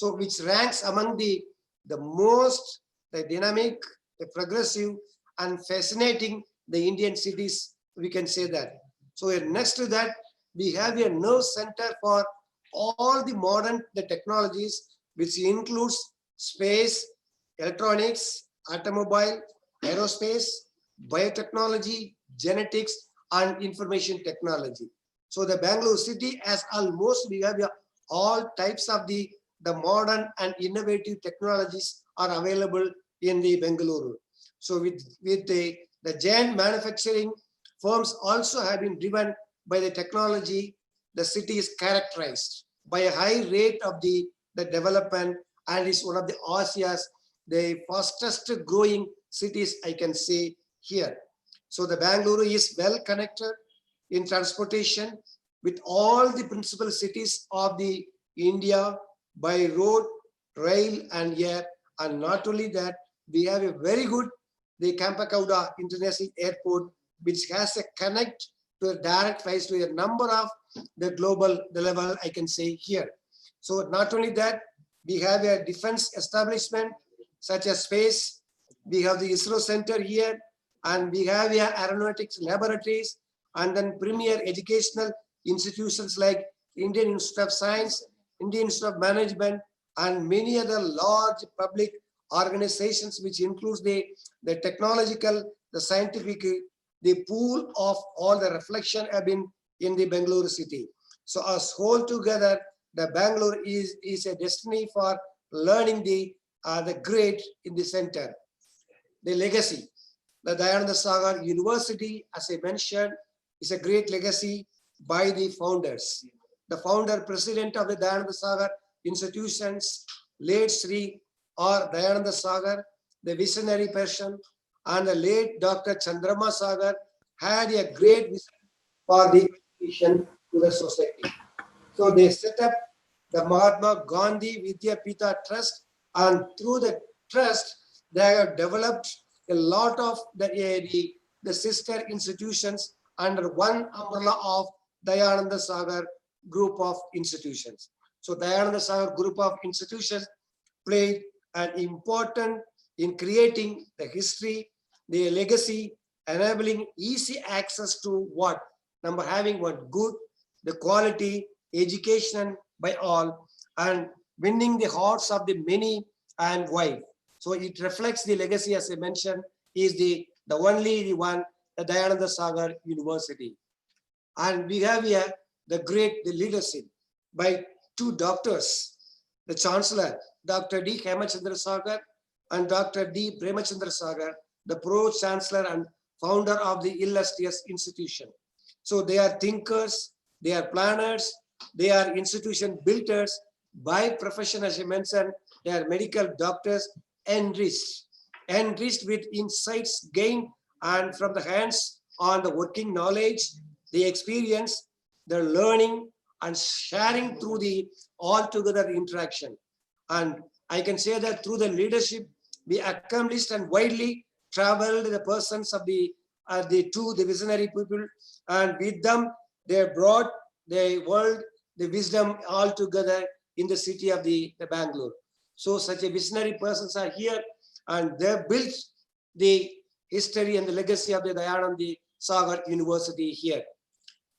So which ranks among the most dynamic, the progressive, and fascinating the Indian cities, we can say that. So next to that, we have a nerve center for all the modern technologies, which includes space, electronics, automobile, aerospace, biotechnology, genetics, and information technology. So the Bangalore city has almost, we have all types of the modern and innovative technologies are available in the Bengaluru. So with the giant manufacturing firms also have been driven by the technology, the city is characterized by a high rate of the development, and is one of the Asia's the fastest growing cities, I can say here. So the Bangalore is well connected in transportation with all the principal cities of the India by road, rail, and air. And not only that, we have a very good the Kampakauda International Airport, which has a connect to a direct flights to a number of the global level, I can say here. So not only that, we have a defense establishment such as space, we have the ISRO center here, and we have here aeronautics laboratories, and then premier educational institutions like Indian Institute of Science, Indian Institute of Management, and many other large public organizations, which includes the technological, the scientific, the pool of all the reflection have been in the Bangalore city. So as whole together, the Bangalore is a destiny for learning the great in the center. The legacy, the Dayananda Sagar University, as I mentioned, is a great legacy by the founders. The founder president of the Dayananda Sagar institutions, late Sri or Dayananda Sagar, the visionary person, and the late Dr. Chandrama Sagar had a great vision for the contribution to the society. So they set up the Mahatma Gandhi Vidyapita Trust, and through the trust, they have developed a lot of the sister institutions under one umbrella of Dayananda Sagar group of institutions. So Dayananda Sagar group of institutions played an important in creating the history, the legacy, enabling easy access to what? Number having what good, the quality, education by all, and winning the hearts of the many and wide. So it reflects the legacy, as I mentioned, is the only one, the Dayananda Sagar University. And we have here the leadership by two doctors, the Chancellor, Dr. D. Hemachandra Sagar and Dr. D. Premachandra Sagar, the Pro-Chancellor and founder of the illustrious institution. So they are thinkers, they are planners, they are institution builders by profession, as I mentioned, they are medical doctors, enriched with insights gained and from the hands on the working knowledge, the experience, the learning and sharing through the all-together interaction. And I can say that through the leadership, we accomplished and widely traveled the persons of the visionary people, and with them, they brought the world, the wisdom all together in the city of the Bangalore. So such a visionary persons are here, and they built the history and the legacy of the Dayananda Sagar University here.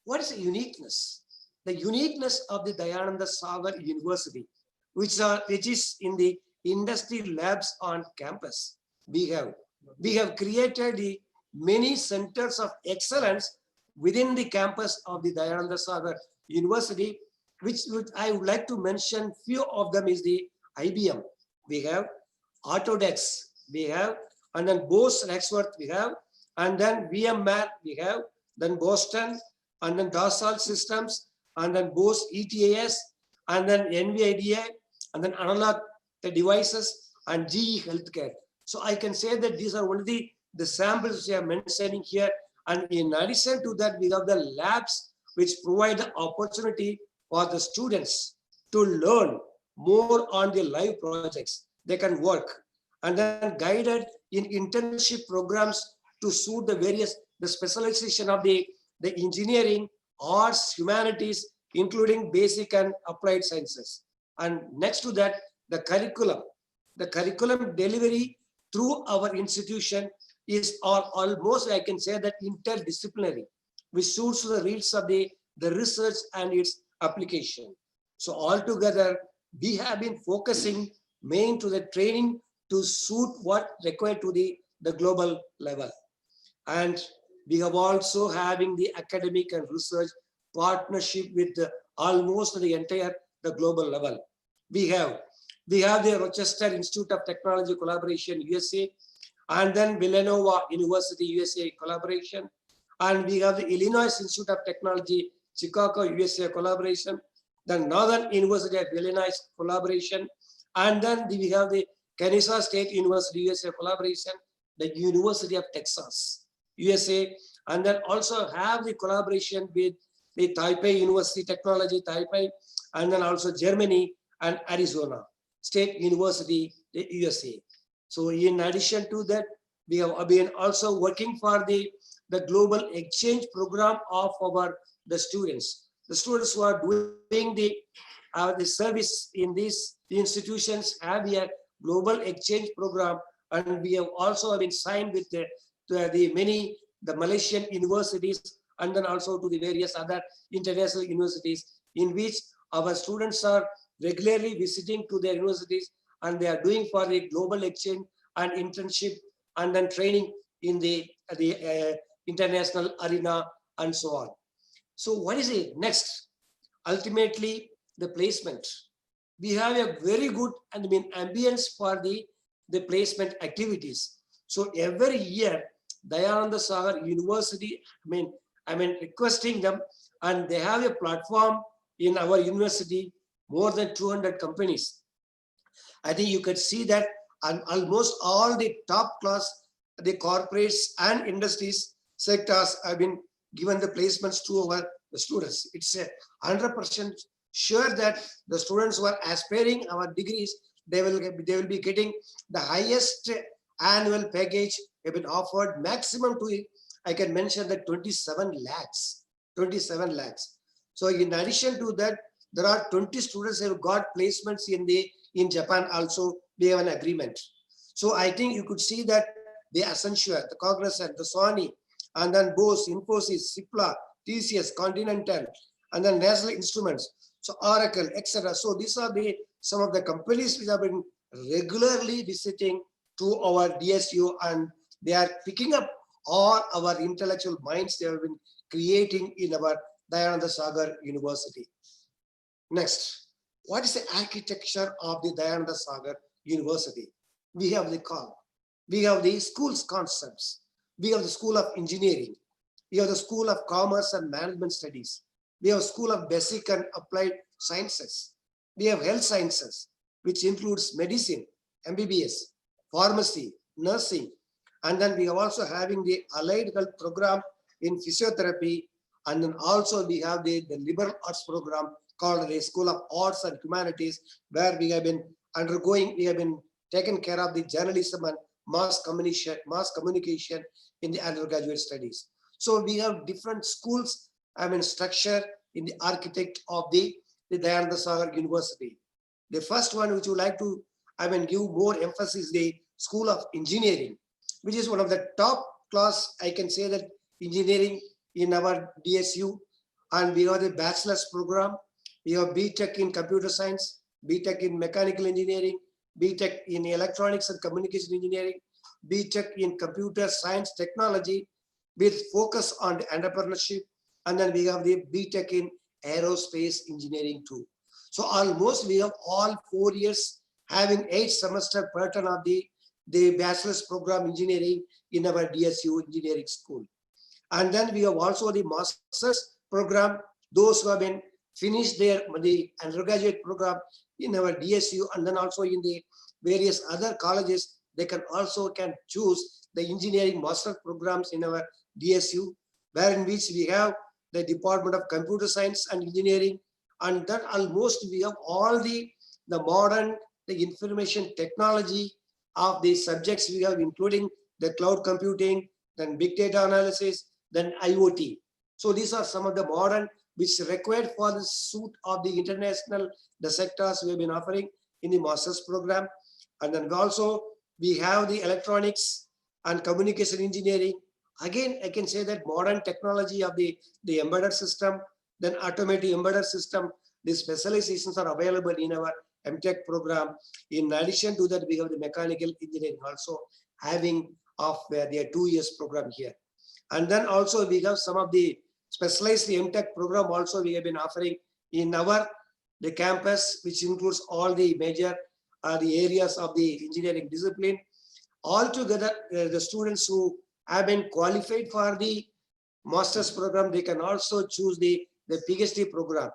What is the uniqueness? The uniqueness of the Dayananda Sagar University, which is in the industry labs on campus. We have created the many centers of excellence within the campus of the Dayananda Sagar University, which I would like to mention. Few of them is the IBM. We have Autodesk. We have, and then Bose Rexworth we have, and then VMware we have, then Boston, and then Dassault Systems, and then Bose ETAS, and then NVIDIA, and then Analog the Devices, and GE Healthcare. So I can say that these are only the samples we are mentioning here. And in addition to that, we have the labs which provide the opportunity for the students to learn more on the live projects. They can work and then guided in internship programs to suit the various, the specialization of the engineering, arts, humanities, including basic and applied sciences. And next to that, the curriculum delivery through our institution is almost, I can say that, interdisciplinary, which suits the needs of the research and its application. So altogether, we have been focusing main to the training to suit what required to the global level. And we have also having the academic and research partnership with almost the entire the global level. We have the Rochester Institute of Technology collaboration USA, and then Villanova University USA collaboration, and we have the Illinois Institute of Technology Chicago USA collaboration, the Northern University of Illinois collaboration, and then we have the Kansas State University USA collaboration, the University of Texas USA, and then also have the collaboration with the Taipei University Technology, Taipei, and then also Germany and Arizona State University, the USA. So in addition to that, we have been also working for the global exchange program of the students. The students who are doing the service in these institutions have a global exchange program, and we have also been signed with the Malaysian universities, and then also to the various other international universities, in which our students are regularly visiting to their universities, and they are doing for the global exchange and internship, and then training in the international arena, and so on. So what is it next? Ultimately, the placement. We have a very good ambience for the placement activities. So every year, Dayananda Sagar University, requesting them, and they have a platform in our university, more than 200 companies. I think you could see that, and almost all the top class, the corporates and industries sectors have been given the placements to our students. It's 100% sure that the students who are aspiring our degrees, they will be getting the highest annual package have been offered, maximum to, I can mention that 27 lakhs. So in addition to that, there are 20 students who have got placements in Japan also. We have an agreement. So I think you could see that the Accenture, the Cognizant, the Sony, and then Bose, Infosys, Cipla, TCS, Continental, and then National Instruments, so Oracle, etc. So these are some of the companies which have been regularly visiting to our DSU, and they are picking up all our intellectual minds they have been creating in our Dayananda Sagar University. Next, what is the architecture of the Dayananda Sagar University? We have the call. We have the school's concepts. We have the School of Engineering. We have the School of Commerce and Management Studies. We have School of Basic and Applied Sciences. We have Health Sciences, which includes medicine, MBBS, pharmacy, nursing, and then we are also having the allied health program in physiotherapy, and then also we have the liberal arts program called the School of Arts and Humanities, where we have been taking care of the journalism and mass communication in the undergraduate studies. So we have different schools, structure in the architect of the Dayananda Sagar University. The first one which would like to, give more emphasis, the School of Engineering, which is one of the top class, I can say that, engineering in our DSU. And we have the bachelor's program. We have BTech in computer science, BTech in mechanical engineering, BTech in electronics and communication engineering, BTech in computer science technology with focus on the entrepreneurship. And then we have the BTech in aerospace engineering too. So almost we have all 4 years having 8-semester pattern of the bachelor's program engineering in our DSU engineering school. And then we have also the master's program, those who have been finished the undergraduate program in our DSU, and then also in the various other colleges, they can choose the engineering master programs in our DSU, wherein which we have the Department of Computer Science and Engineering, and then almost we have all the modern, the information technology of the subjects we have, including the cloud computing, then big data analysis, then IoT. So these are some of the modern which is required for the suit of the international, the sectors we have been offering. in the master's program. And then also we have the electronics and communication engineering. Again, I can say that modern technology of the embedded system, then automotive embedded system, the specializations are available in our MTech program. In addition to that, we have the mechanical engineering also having of their 2 years program here. And then also we have some of the specialized MTech program also we have been offering in the campus, which includes all the major the areas of the engineering discipline. Altogether, the students who have been qualified for the master's program, they can also choose the PhD program,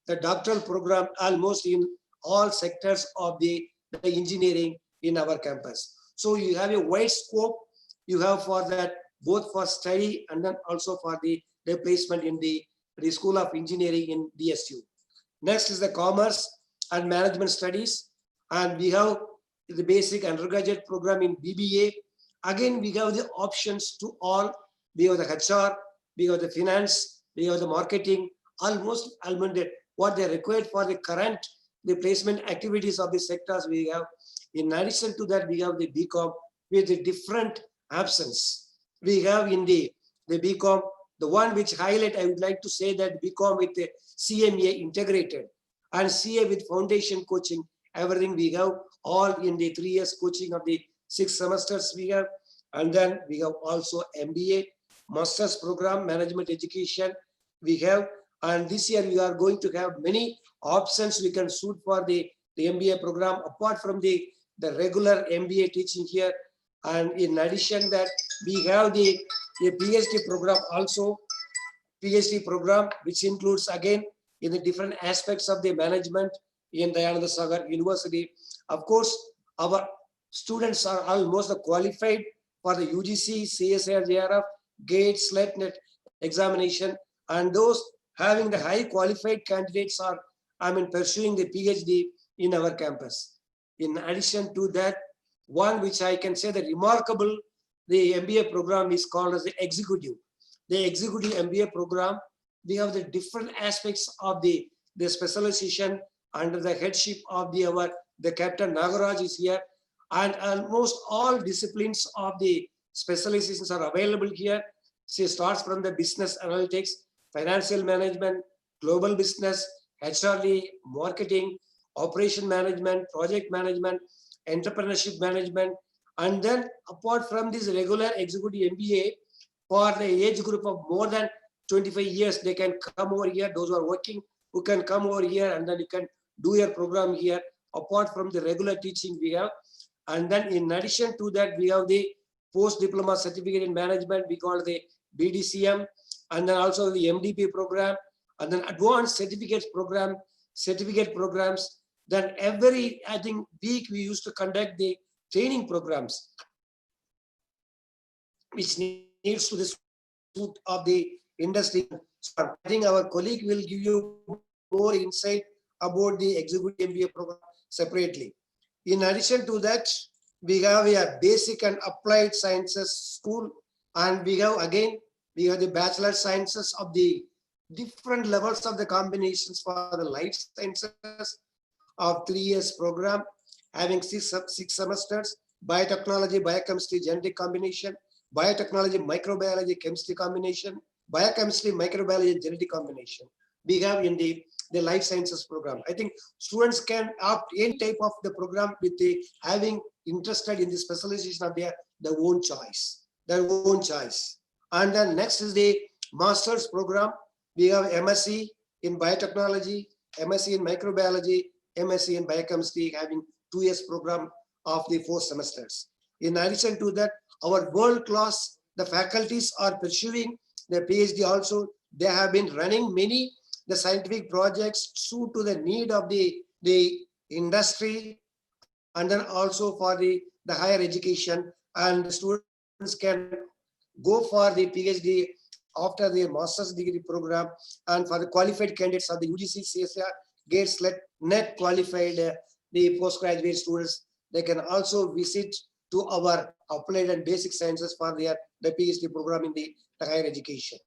the doctoral program, almost in all sectors of the engineering in our campus. So you have a wide scope you have for that, both for study and then also for the placement in the School of Engineering in DSU. Next is the Commerce and Management Studies, and we have the basic undergraduate program in BBA. Again, we have the options to all. We have the HR, we have the finance, we have the marketing, almost what they required for the current placement activities of the sectors we have. In addition to that, we have the BCom with the different options. We have in the BCom, the one which highlight, I would like to say that BCom with the CMA integrated and CA with foundation coaching, everything we have all in the 3 years coaching of the 6 semesters we have. And then we have also MBA, master's program, management education we have. And this year we are going to have many options we can suit for the MBA program apart from the regular MBA teaching here. And in addition that we have the PhD program also, PhD program, which includes again in the different aspects of the management in Dayananda Sagar University. Of course, our students are almost qualified for the UGC, CSIR, JRF, GATE, SLET, NET examination, and those having the high qualified candidates are, pursuing the PhD in our campus. In addition to that, one which I can say the remarkable, the MBA program is called as the executive. The executive MBA program, we have the different aspects of the specialization under the headship of the Captain Nagaraj is here, and almost all disciplines of the specializations are available here. She starts from the business analytics, financial management, global business, HRD, marketing, operation management, project management, entrepreneurship management, and then apart from this regular executive MBA, for the age group of more than 25 years, they can come over here. Those who are working, who can come over here, and then you can do your program here, apart from the regular teaching we have. And then in addition to that, we have the post-diploma certificate in management, we call the BDCM, and then also the MDP program, and then advanced certificate programs. Then every, I think, week we used to conduct the training programs, which needs to the suit of the industry. So I think our colleague will give you more insight about the executive MBA program separately. In addition to that, we have a basic and applied sciences school, and we have the bachelor sciences of the different levels of the combinations for the life sciences of 3 years program, having six semesters, biotechnology, biochemistry, genetic combination, biotechnology, microbiology, chemistry combination, biochemistry, microbiology, genetic combination. We have in the life sciences program. I think students can opt any type of the program with the having interested in the specialization of their own choice. And then next is the master's program. We have MSc in biotechnology, MSc in microbiology, MSc in biochemistry, having 2 years program of the 4 semesters. In addition to that, our world class, the faculties are pursuing their PhD also. They have been running many the scientific projects suit to the need of the industry, and then also for the higher education, and the students can go for the PhD after the master's degree program. And for the qualified candidates of the UGC, CSIR, GATE, SLET, NET qualified the postgraduate students, they can also visit to our applied and basic sciences for the PhD program in the higher education.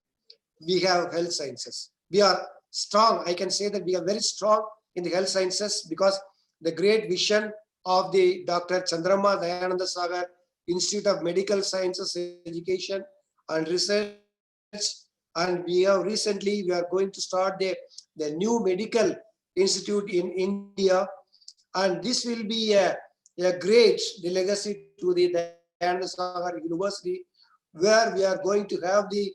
We have health sciences. We are strong. I can say that we are very strong in the health sciences because the great vision of the Dr. Chandrama Dayananda Sagar Institute of Medical Sciences, Education and Research. And we have recently, we are going to start the new medical institute in India. And this will be a great legacy to the Dayananda Sagar University, where we are going to have the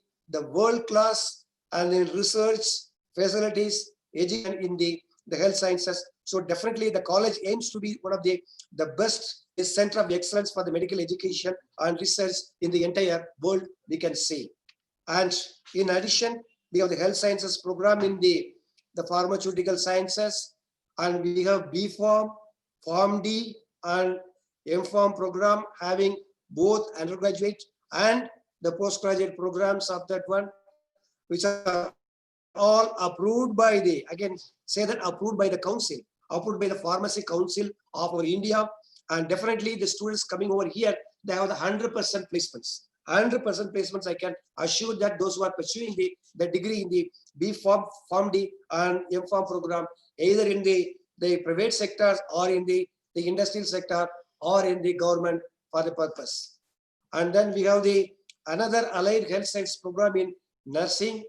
world-class and in research facilities, education in the health sciences. So definitely the college aims to be one of the best center of excellence for the medical education and research in the entire world, we can say. And in addition, we have the health sciences program in the pharmaceutical sciences, and we have B Pharm, Pharm D, and M Pharm program having both undergraduate and the postgraduate programs of that one, which are all approved by the, again, say that approved by the council, approved by the pharmacy council of our India. And definitely the students coming over here, they have the 100% placements. 100% placements, I can assure that those who are pursuing the degree in the B Pharm, Pharm D and M Pharm program, either in the private sectors or in the industrial sector or in the government for the purpose. And then we have the another allied health science program in nursing.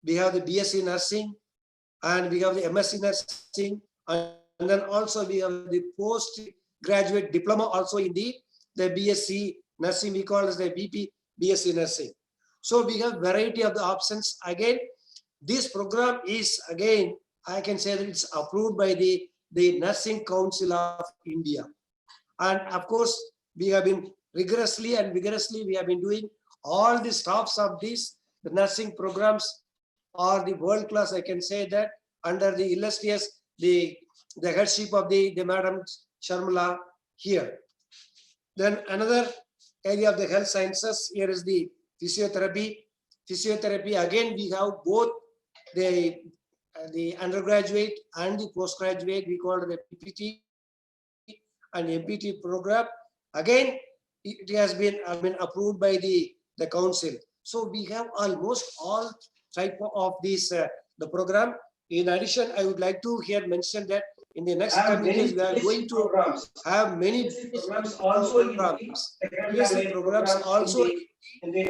We have the BSc nursing, and we have the MSc nursing, and then also we have the postgraduate diploma also in the BSc nursing. We call as the BP BSc nursing. So we have variety of the options. Again, this program is, again, I can say that it's approved by the Nursing Council of India. And of course, we have been rigorously and vigorously, we have been doing all the staffs of these, the nursing programs are the world class, I can say that, under the illustrious, the headship of the Madam Sharmila here. Then another area of the health sciences, here is the physiotherapy. Physiotherapy, again, we have both the undergraduate and the postgraduate, we call it the PPT and MPT program. Again, it has been approved by the council. So we have almost all type of this the program. In addition, I would like to here mention that in the next coming years, we are going to have many programs also in the programs also in the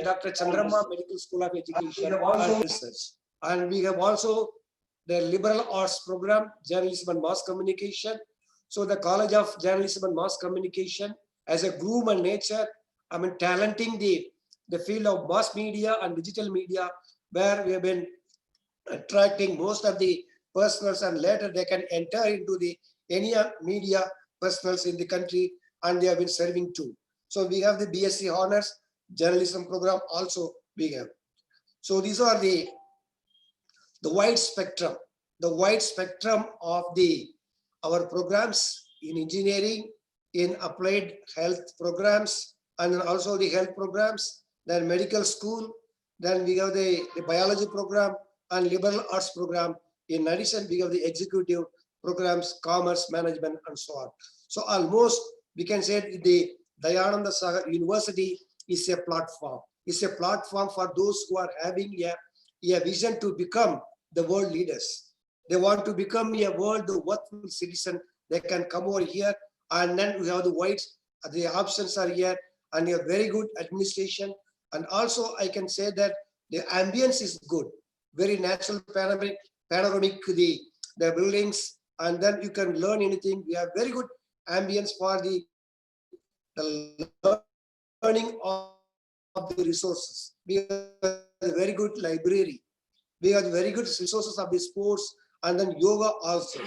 Dr. Chandrama Medical School of Education and Research. And we have also the liberal arts program, journalism and mass communication. So the College of Journalism and Mass Communication as a groom and nature, talenting the field of mass media and digital media, where we have been attracting most of the personals, and later they can enter into any media personals in the country, and they have been serving too. So we have the BSc Honors Journalism program also we have. So these are the wide spectrum of our programs in engineering, in applied health programs, and then also the health programs, then medical school, then we have the biology program and liberal arts program. In addition, we have the executive programs, commerce, management, and so on. So almost we can say the Dayananda Sagar University is a platform. It's a platform for those who are having a vision to become the world leaders. They want to become a world worthwhile citizen. They can come over here, and then we have the options are here, and you have very good administration. And also I can say that the ambience is good, very natural, panoramic, the buildings, and then you can learn anything. We have very good ambience for the learning of the resources. We have a very good library. We have very good resources of the sports, and then yoga also.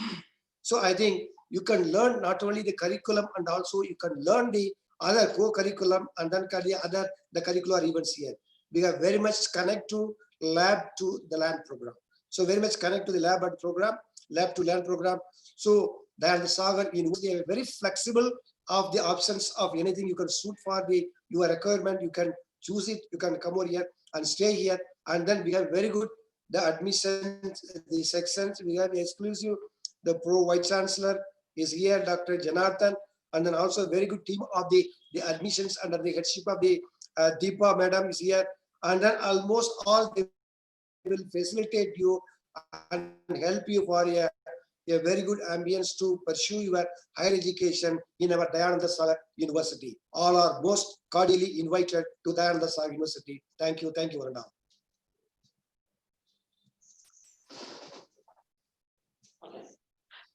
So I think you can learn not only the curriculum, and also you can learn the other co-curriculum, and then the curricular events here. We are very much connect to lab to the land program. So very much connect to the lab to land program. So the Sagar University are very flexible of the options of anything you can suit for your requirement. You can choose it. You can come over here and stay here. And then we have very good the admissions, the sections. We have exclusive. The Pro Vice Chancellor is here, Dr. Janardhan, and then also a very good team of the admissions under the headship of the Deepa Madam is here, and then almost all they will facilitate you and help you for a very good ambience to pursue your higher education in our Dayananda Sagar University. All are most cordially invited to Dayananda Sagar University. Thank you, Varuna.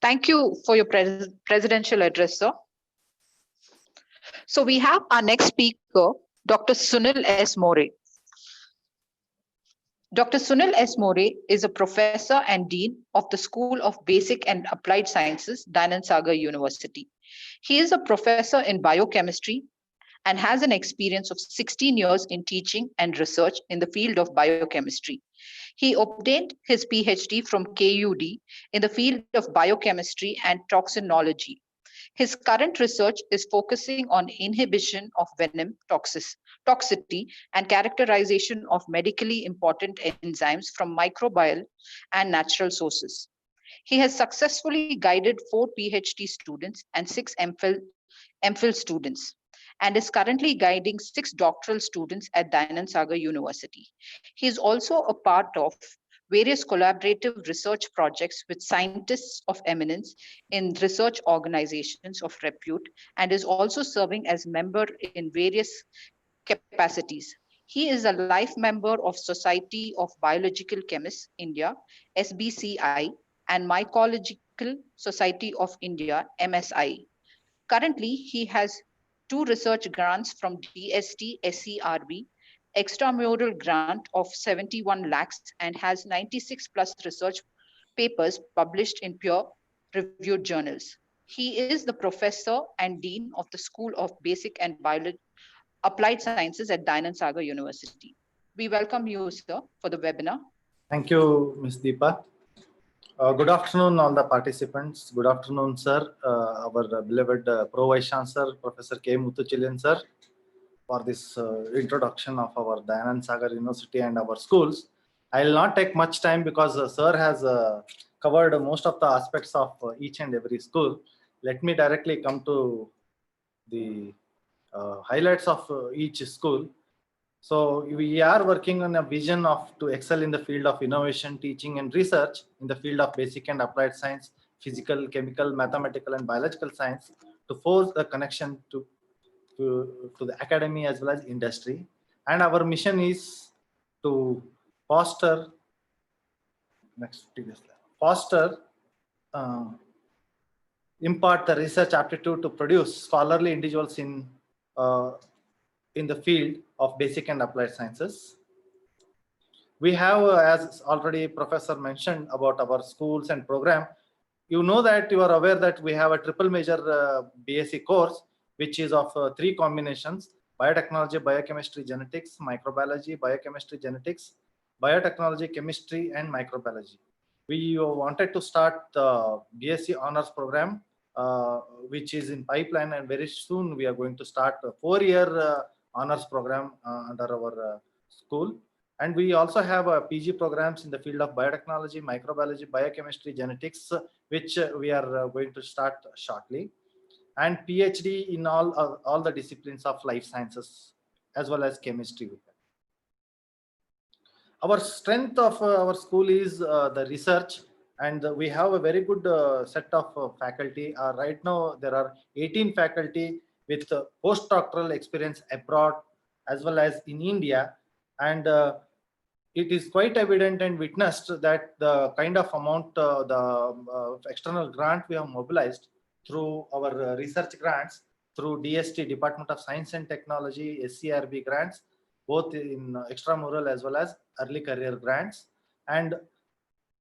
Thank you for your presidential address, sir. So we have our next speaker, Dr. Sunil S. More. Dr. Sunil S. More is a professor and dean of the School of Basic and Applied Sciences, Dayananda Sagar University. He is a professor in biochemistry and has an experience of 16 years in teaching and research in the field of biochemistry. He obtained his PhD from KUD in the field of biochemistry and toxinology. His current research is focusing on inhibition of venom toxicity and characterization of medically important enzymes from microbial and natural sources. He has successfully guided 4 PhD students and 6 MPhil students, and is currently guiding 6 doctoral students at Dayananda Sagar University. He is also a part of various collaborative research projects with scientists of eminence in research organizations of repute, and is also serving as member in various capacities. He is a life member of Society of Biological Chemists India, SBCI, and Mycological Society of India, MSI. Currently, he has 2 research grants from DST-SCRB, extramural grant of 71 lakhs, and has 96 plus research papers published in peer-reviewed journals. He is the professor and dean of the School of Basic and Applied Sciences at Dayananda Sagar University. We welcome you, sir, for the webinar. Thank you, Ms. Deepa. Good afternoon, all the participants. Good afternoon, sir. Our beloved Pro Vice Chancellor, Professor K. Muthuchilian, sir, for this introduction of our Dayananda Sagar University and our schools. I will not take much time because sir has covered most of the aspects of each and every school. Let me directly come to the highlights of each school. So we are working on a vision of to excel in the field of innovation, teaching and research in the field of basic and applied science, physical, chemical, mathematical and biological science to force the connection to the academy as well as industry. And our mission is to foster, impart the research aptitude to produce scholarly individuals in the field of basic and applied sciences. We have, as already Professor mentioned about our schools and program, you know that you are aware that we have a triple major BSc course, which is of 3 combinations: biotechnology, biochemistry, genetics, microbiology, biochemistry, genetics, biotechnology, chemistry, and microbiology. We wanted to start the BSc honors program, which is in pipeline, and very soon we are going to start a 4-year honors program under our school. And we also have PG programs in the field of biotechnology, microbiology, biochemistry, genetics, which we are going to start shortly, and PhD in all the disciplines of life sciences as well as chemistry. Our strength of our school is the research, and we have a very good set of faculty. Right now there are 18 faculty with postdoctoral experience abroad as well as in India, and it is quite evident and witnessed that the kind of amount, the external grant we have mobilized through our research grants, through DST, Department of Science and Technology, SCRB grants, both in extramural as well as early career grants. And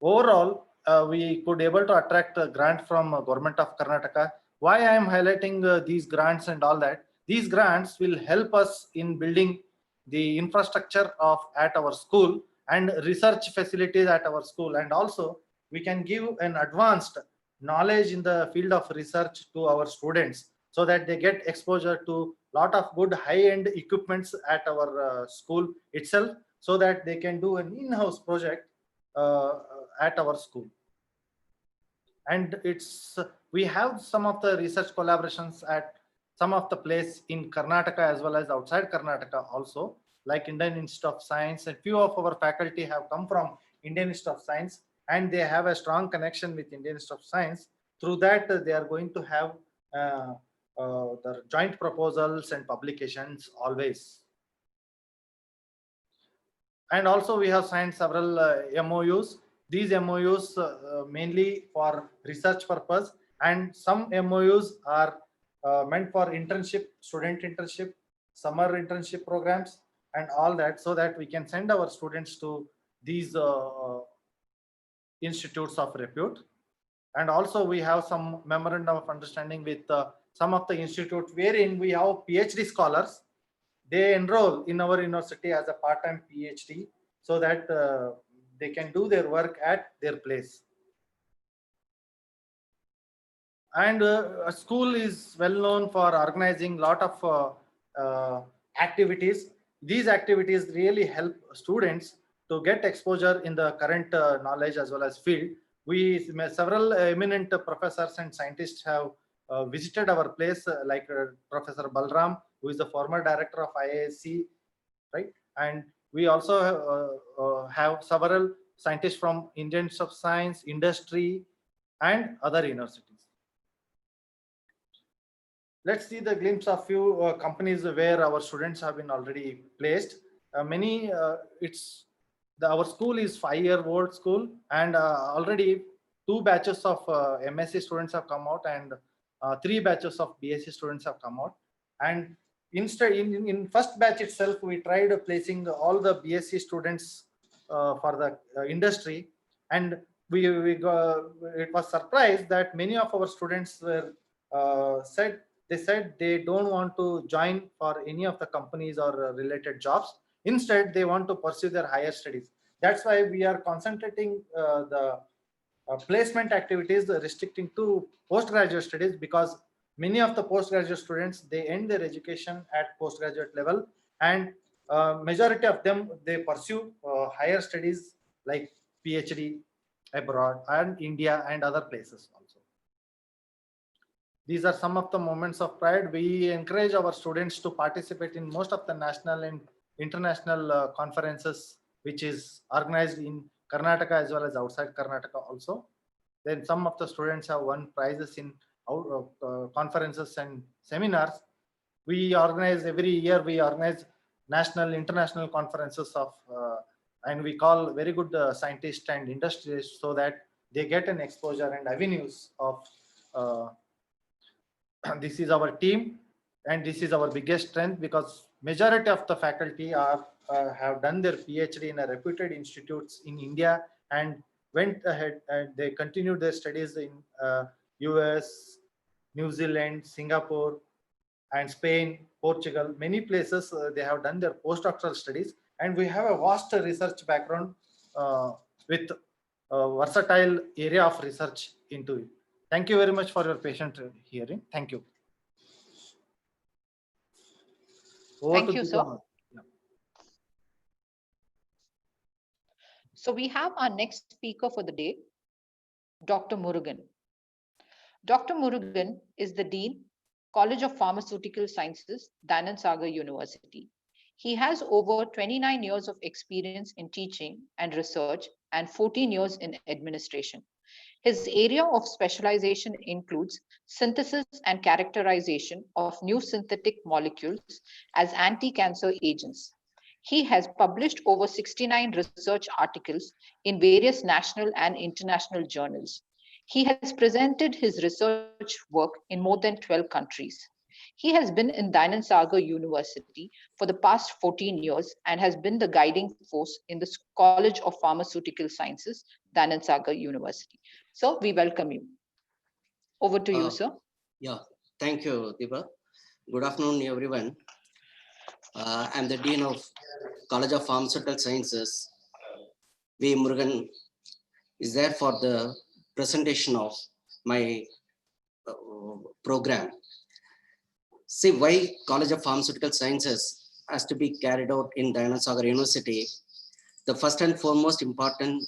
overall, we could able to attract a grant from Government of Karnataka. Why I am highlighting these grants and all that? These grants will help us in building the infrastructure at our school and research facilities at our school, and also we can give an advanced knowledge in the field of research to our students so that they get exposure to lot of good high-end equipments at our school itself, so that they can do an in-house project at our school. And we have some of the research collaborations at some of the place in Karnataka as well as outside Karnataka also, like Indian Institute of Science, and few of our faculty have come from Indian Institute of Science. and they have a strong connection with Indian Institute of Science. Through that, they are going to have the joint proposals and publications always. And also we have signed several MOUs. These MOUs mainly for research purpose, and some MOUs are meant for internship, student internship, summer internship programs, and all that, so that we can send our students to these institutes of repute. And also we have some memorandum of understanding with some of the institutes wherein we have PhD scholars. They enroll in our university as a part-time PhD, so that they can do their work at their place. And a school is well known for organizing a lot of activities. These activities really help students to get exposure in the current knowledge as well as field. Several eminent professors and scientists have visited our place, like Professor Balram, who is the former director of IISc, right? And we also have several scientists from Indian Institute of Science, industry, and other universities. Let's see the glimpse of few companies where our students have been already placed. Our school is 5-year-old school, and already 2 batches of MSc students have come out, and 3 batches of BSc students have come out. And instead, in first batch itself, we tried placing all the BSc students for the industry, and it was surprised that many of our students were said they don't want to join for any of the companies or related jobs. Instead, they want to pursue their higher studies. That's why we are concentrating the placement activities restricting to postgraduate studies, because many of the postgraduate students, they end their education at postgraduate level, and majority of them, they pursue higher studies like PhD abroad and India and other places also. These are some of the moments of pride. We encourage our students to participate in most of the national and international conferences, which is organized in Karnataka as well as outside Karnataka also. Then some of the students have won prizes in conferences and seminars. We organize every year, we organize national, international conferences of, and we call very good scientists and industrialists, so that they get an exposure and avenues of this is our team, and this is our biggest strength, because majority of the faculty are have done their PhD in a reputed institutes in India, and went ahead and they continued their studies in US, New Zealand, Singapore, and Spain, Portugal. Many places they have done their postdoctoral studies, and we have a vast research background with a versatile area of research into it. Thank you very much for your patient hearing. Thank you. Thank you, sir. So we have our next speaker for the day, Dr. Murugan. Dr. Murugan is the Dean, College of Pharmaceutical Sciences, Dayanand Sagar University. He has over 29 years of experience in teaching and research and 14 years in administration. His area of specialization includes synthesis and characterization of new synthetic molecules as anti-cancer agents. He has published over 69 research articles in various national and international journals. He has presented his research work in more than 12 countries. He has been in Dayanand Sagar University for the past 14 years and has been the guiding force in the College of Pharmaceutical Sciences, Dayanand Sagar University. So we welcome you. Over to you, sir. Yeah, thank you, Diba. Good afternoon, everyone. I'm the Dean of College of Pharmaceutical Sciences. V. Murugan is there for the presentation of my program. See, why College of Pharmaceutical Sciences has to be carried out in Dayanand Sagar University. The first and foremost important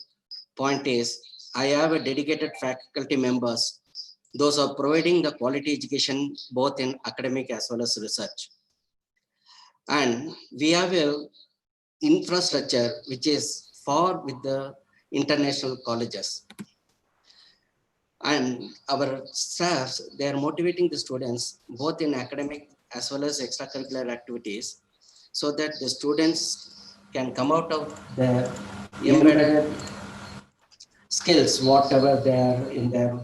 point is I have a dedicated faculty members. Those are providing the quality education both in academic as well as research. And we have a infrastructure which is far with the international colleges. And our staffs, they are motivating the students both in academic as well as extracurricular activities, so that the students can come out of their embedded skills, whatever they are in their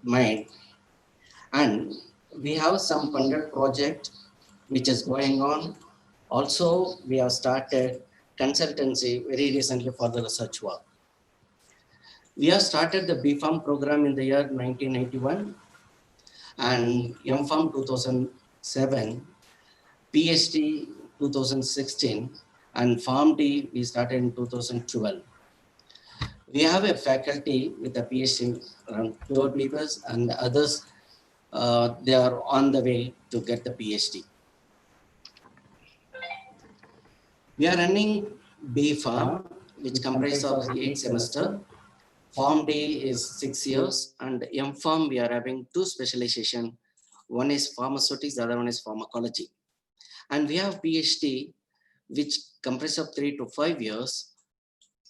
mind. And we have some funded project which is going on. Also, we have started consultancy very recently for the research work. We have started the BPharm program in the year 1991 and MPharm 2007, PhD 2016, and PharmD we started in 2012. We have a faculty with a PhD, around 12 people, and others, they are on the way to get the PhD. We are running BPharm, which comprises of 8 semesters. PharmD is 6 years, and MPharm we are having 2 specialization. One is pharmaceutics, the other one is pharmacology. And we have PhD, which comprises of 3 to 5 years,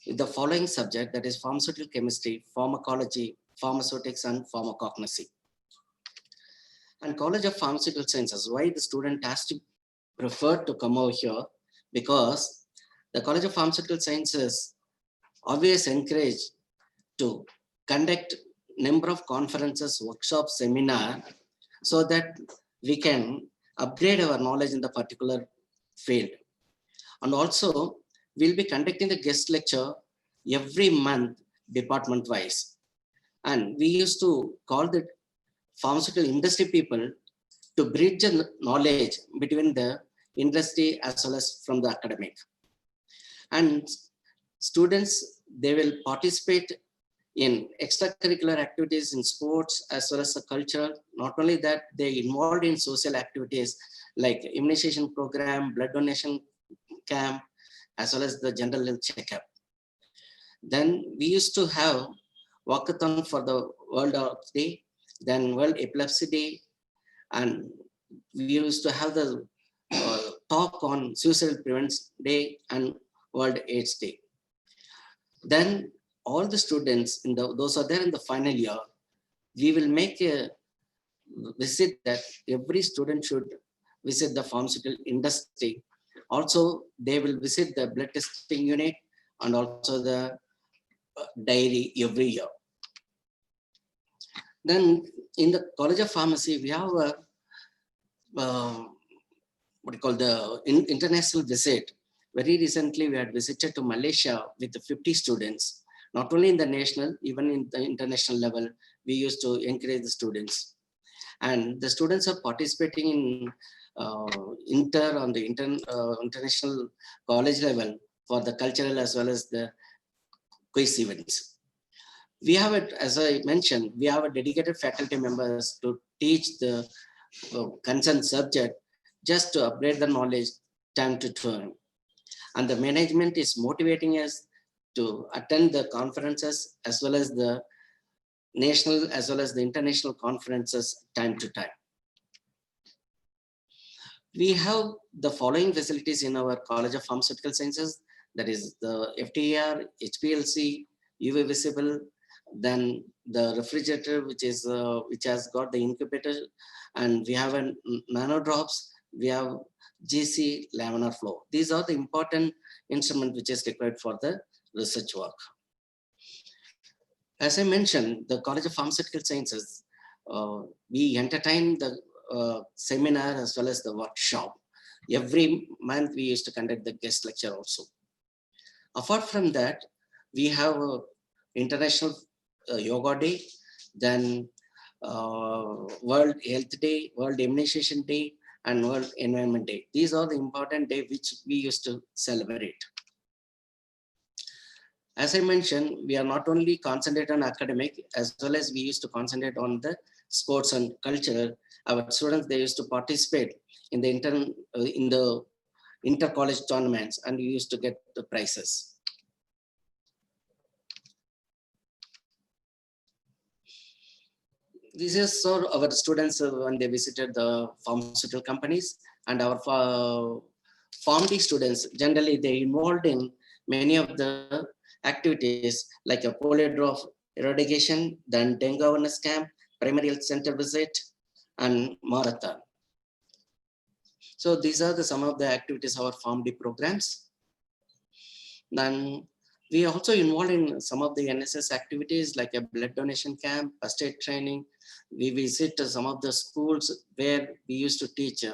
with the following subject, that is pharmaceutical chemistry, pharmacology, pharmaceutics, and pharmacognosy. And College of Pharmaceutical Sciences, why the student has to prefer to come over here? Because the College of Pharmaceutical Sciences always encourage to conduct number of conferences, workshops, seminar, so that we can upgrade our knowledge in the particular field. And also, we'll be conducting the guest lecture every month, department wise. And we used to call the pharmaceutical industry people to bridge the knowledge between the industry as well as from the academic. And students, they will participate in extracurricular activities in sports as well as the culture. Not only that, they involved in social activities like immunization program, blood donation camp, as well as the general health checkup. Then we used to have walkathon for the World Health Day, then World Epilepsy Day, and we used to have the talk on Suicide Prevention Day and World AIDS Day. Then all the students, those are there in the final year, we will make a visit that every student should visit the pharmaceutical industry. Also, they will visit the blood testing unit and also the dairy every year. Then in the College of Pharmacy, we have a what you call the international visit. Very recently, we had visited to Malaysia with 50 students. Not only in the national, even in the international level, we used to encourage the students. And the students are participating in international college level for the cultural as well as the quiz events. We have it, as I mentioned, we have a dedicated faculty members to teach the concerned subject just to upgrade the knowledge time to time. And the management is motivating us to attend the conferences as well as the national as well as the international conferences time to time. We have the following facilities in our College of Pharmaceutical Sciences, that is the FTER, HPLC, UV visible, then the refrigerator, which has got the incubator, and we have a nano drops, we have GC laminar flow. These are the important instruments which is required for the research work. As I mentioned, the College of Pharmaceutical Sciences, we entertain the seminar as well as the workshop. Every month we used to conduct the guest lecture also. Apart from that, we have International Yoga Day, then World Health Day, World Immunization Day, and World Environment Day. These are the important days which we used to celebrate. As I mentioned, we are not only concentrated on academic, as well as we used to concentrate on the sports and culture. Our students, they used to participate in the inter-college tournaments, and we used to get the prizes. This is so our students when they visited the pharmaceutical companies, and our PharmD students, generally they involved in many of the activities like a polio drop eradication, then dengue awareness camp, primary health center visit, and marathon. So these are some of the activities our Farm D programs. Then we are also involved in some of the NSS activities like a blood donation camp, first aid training. We visit some of the schools where we used to teach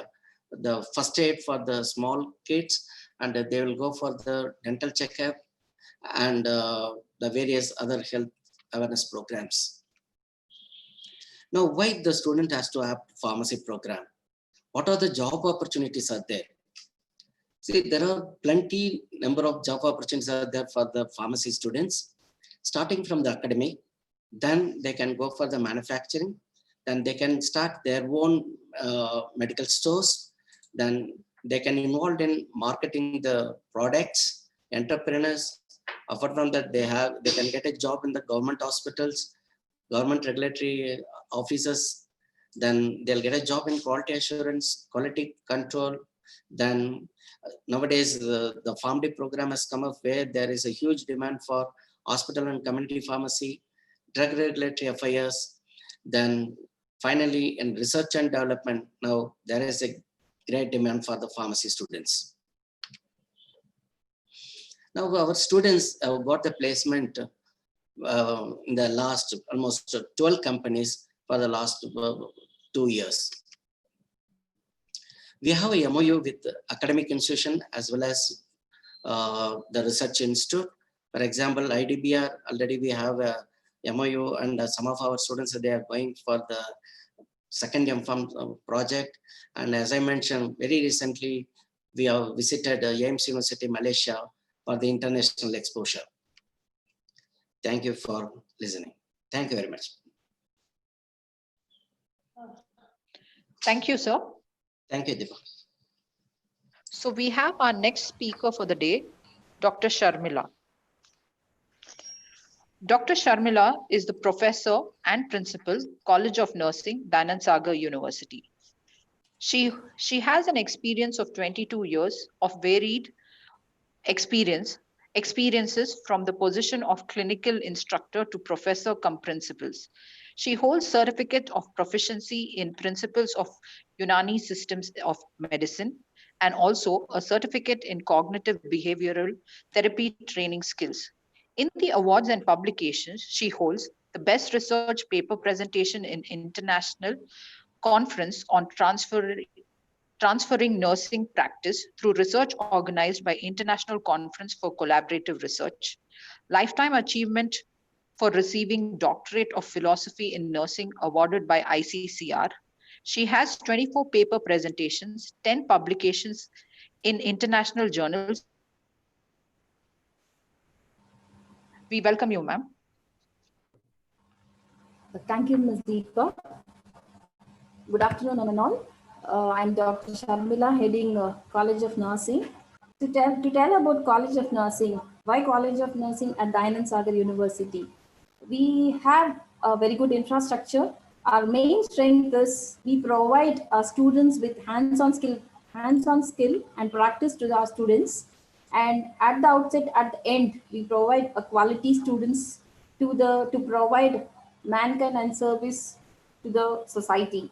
the first aid for the small kids, and they will go for the dental checkup and the various other health awareness programs. Now, why the student has to have pharmacy program? What are the job opportunities are there? See, there are plenty number of job opportunities are there for the pharmacy students, starting from the academy. Then they can go for the manufacturing. Then they can start their own medical stores. Then they can involve in marketing the products, entrepreneurs. Apart from that, they can get a job in the government hospitals, government regulatory offices. Then they'll get a job in quality assurance, quality control. Then nowadays the Farm D program has come up where there is a huge demand for hospital and community pharmacy, drug regulatory affairs. Then finally in research and development, now there is a great demand for the pharmacy students. Now our students have got the placement in the last almost 12 companies for the last 2 years. We have a MOU with academic institution as well as the research institute. For example, IDBR, already we have a MOU, and some of our students, they are going for the second MPharm project. And as I mentioned, very recently, we have visited AIMS University, Malaysia for the international exposure. Thank you for listening. Thank you very much. Thank you, sir. Thank you, Deepa. So we have our next speaker for the day, Dr. Sharmila. Dr. Sharmila is the professor and principal, College of Nursing, Dayanand Sagar University. She has an experience of 22 years of varied experiences from the position of clinical instructor to professor cum principals. She holds certificate of proficiency in principles of Unani systems of medicine and also a certificate in cognitive behavioral therapy training skills. In the awards and publications, she holds the best research paper presentation in international conference on transferring nursing practice through research organized by International Conference for Collaborative Research, lifetime achievement for receiving Doctorate of Philosophy in Nursing awarded by ICCR. She has 24 paper presentations, 10 publications in international journals. We welcome you, ma'am. Thank you, Ms. Deepa. Good afternoon, one and all. I'm Dr. Sharmila, heading College of Nursing. To tell about College of Nursing, why College of Nursing at Dayanand Sagar University? We have a very good infrastructure. Our main strength is we provide our students with hands-on skill and practice to our students. And at the outset, at the end, we provide a quality students to provide mankind and service to the society.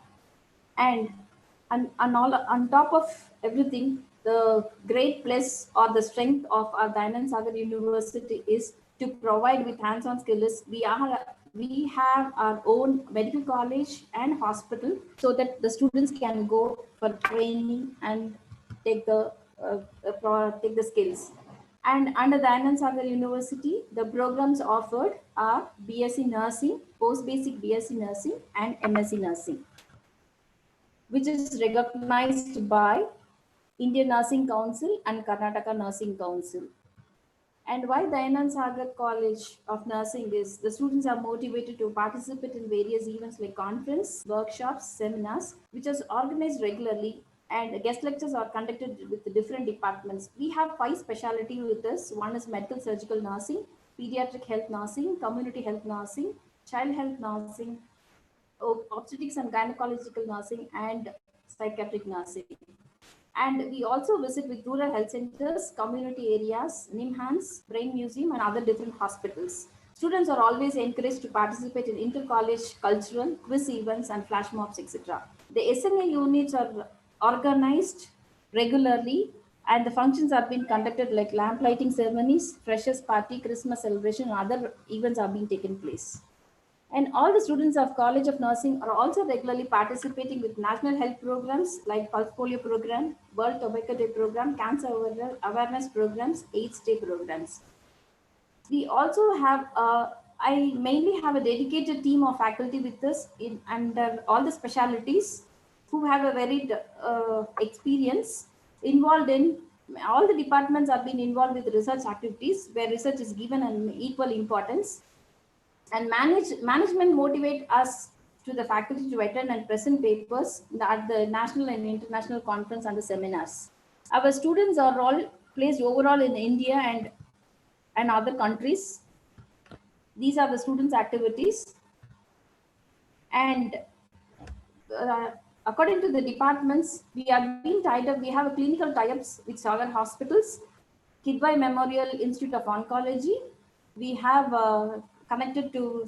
And on top of everything, the great plus or the strength of our Dayanand Sagar University is to provide with hands-on skills. We have our own medical college and hospital so that the students can go for training and take the skills. And under Dayanand Sagar University, the programs offered are BSc Nursing, Post-Basic BSc Nursing, and MSc Nursing, which is recognized by Indian Nursing Council and Karnataka Nursing Council. And why Dayanand Sagar College of Nursing is the students are motivated to participate in various events like conference, workshops, seminars, which is organized regularly, and guest lectures are conducted with the different departments. We have 5 specialties with us. One is medical surgical nursing, pediatric health nursing, community health nursing, child health nursing, obstetrics and gynecological nursing, and psychiatric nursing. And we also visit with rural health centers, community areas, NIMHANS, Brain Museum, and other different hospitals. Students are always encouraged to participate in inter-college cultural, quiz events, and flash mobs, etc. The SNA units are organized regularly, and the functions are being conducted like lamp lighting ceremonies, freshers party, Christmas celebration, and other events are being taken place. And all the students of College of Nursing are also regularly participating with national health programs like Pulse Polio program, World Tobacco Day program, Cancer Awareness programs, AIDS Day programs. We also have, I mainly have a dedicated team of faculty with us in under all the specialties who have a very experience involved in all the departments are being involved with research activities where research is given an equal importance, and management motivate us to the faculty to attend and present papers at the national and international conference and the seminars. Our students are all placed overall in India and other countries. These are the students' activities. And according to the departments, we are being tied up. We have a clinical tie-ups with Sagar hospitals, Kidwai Memorial Institute of Oncology. We have connected to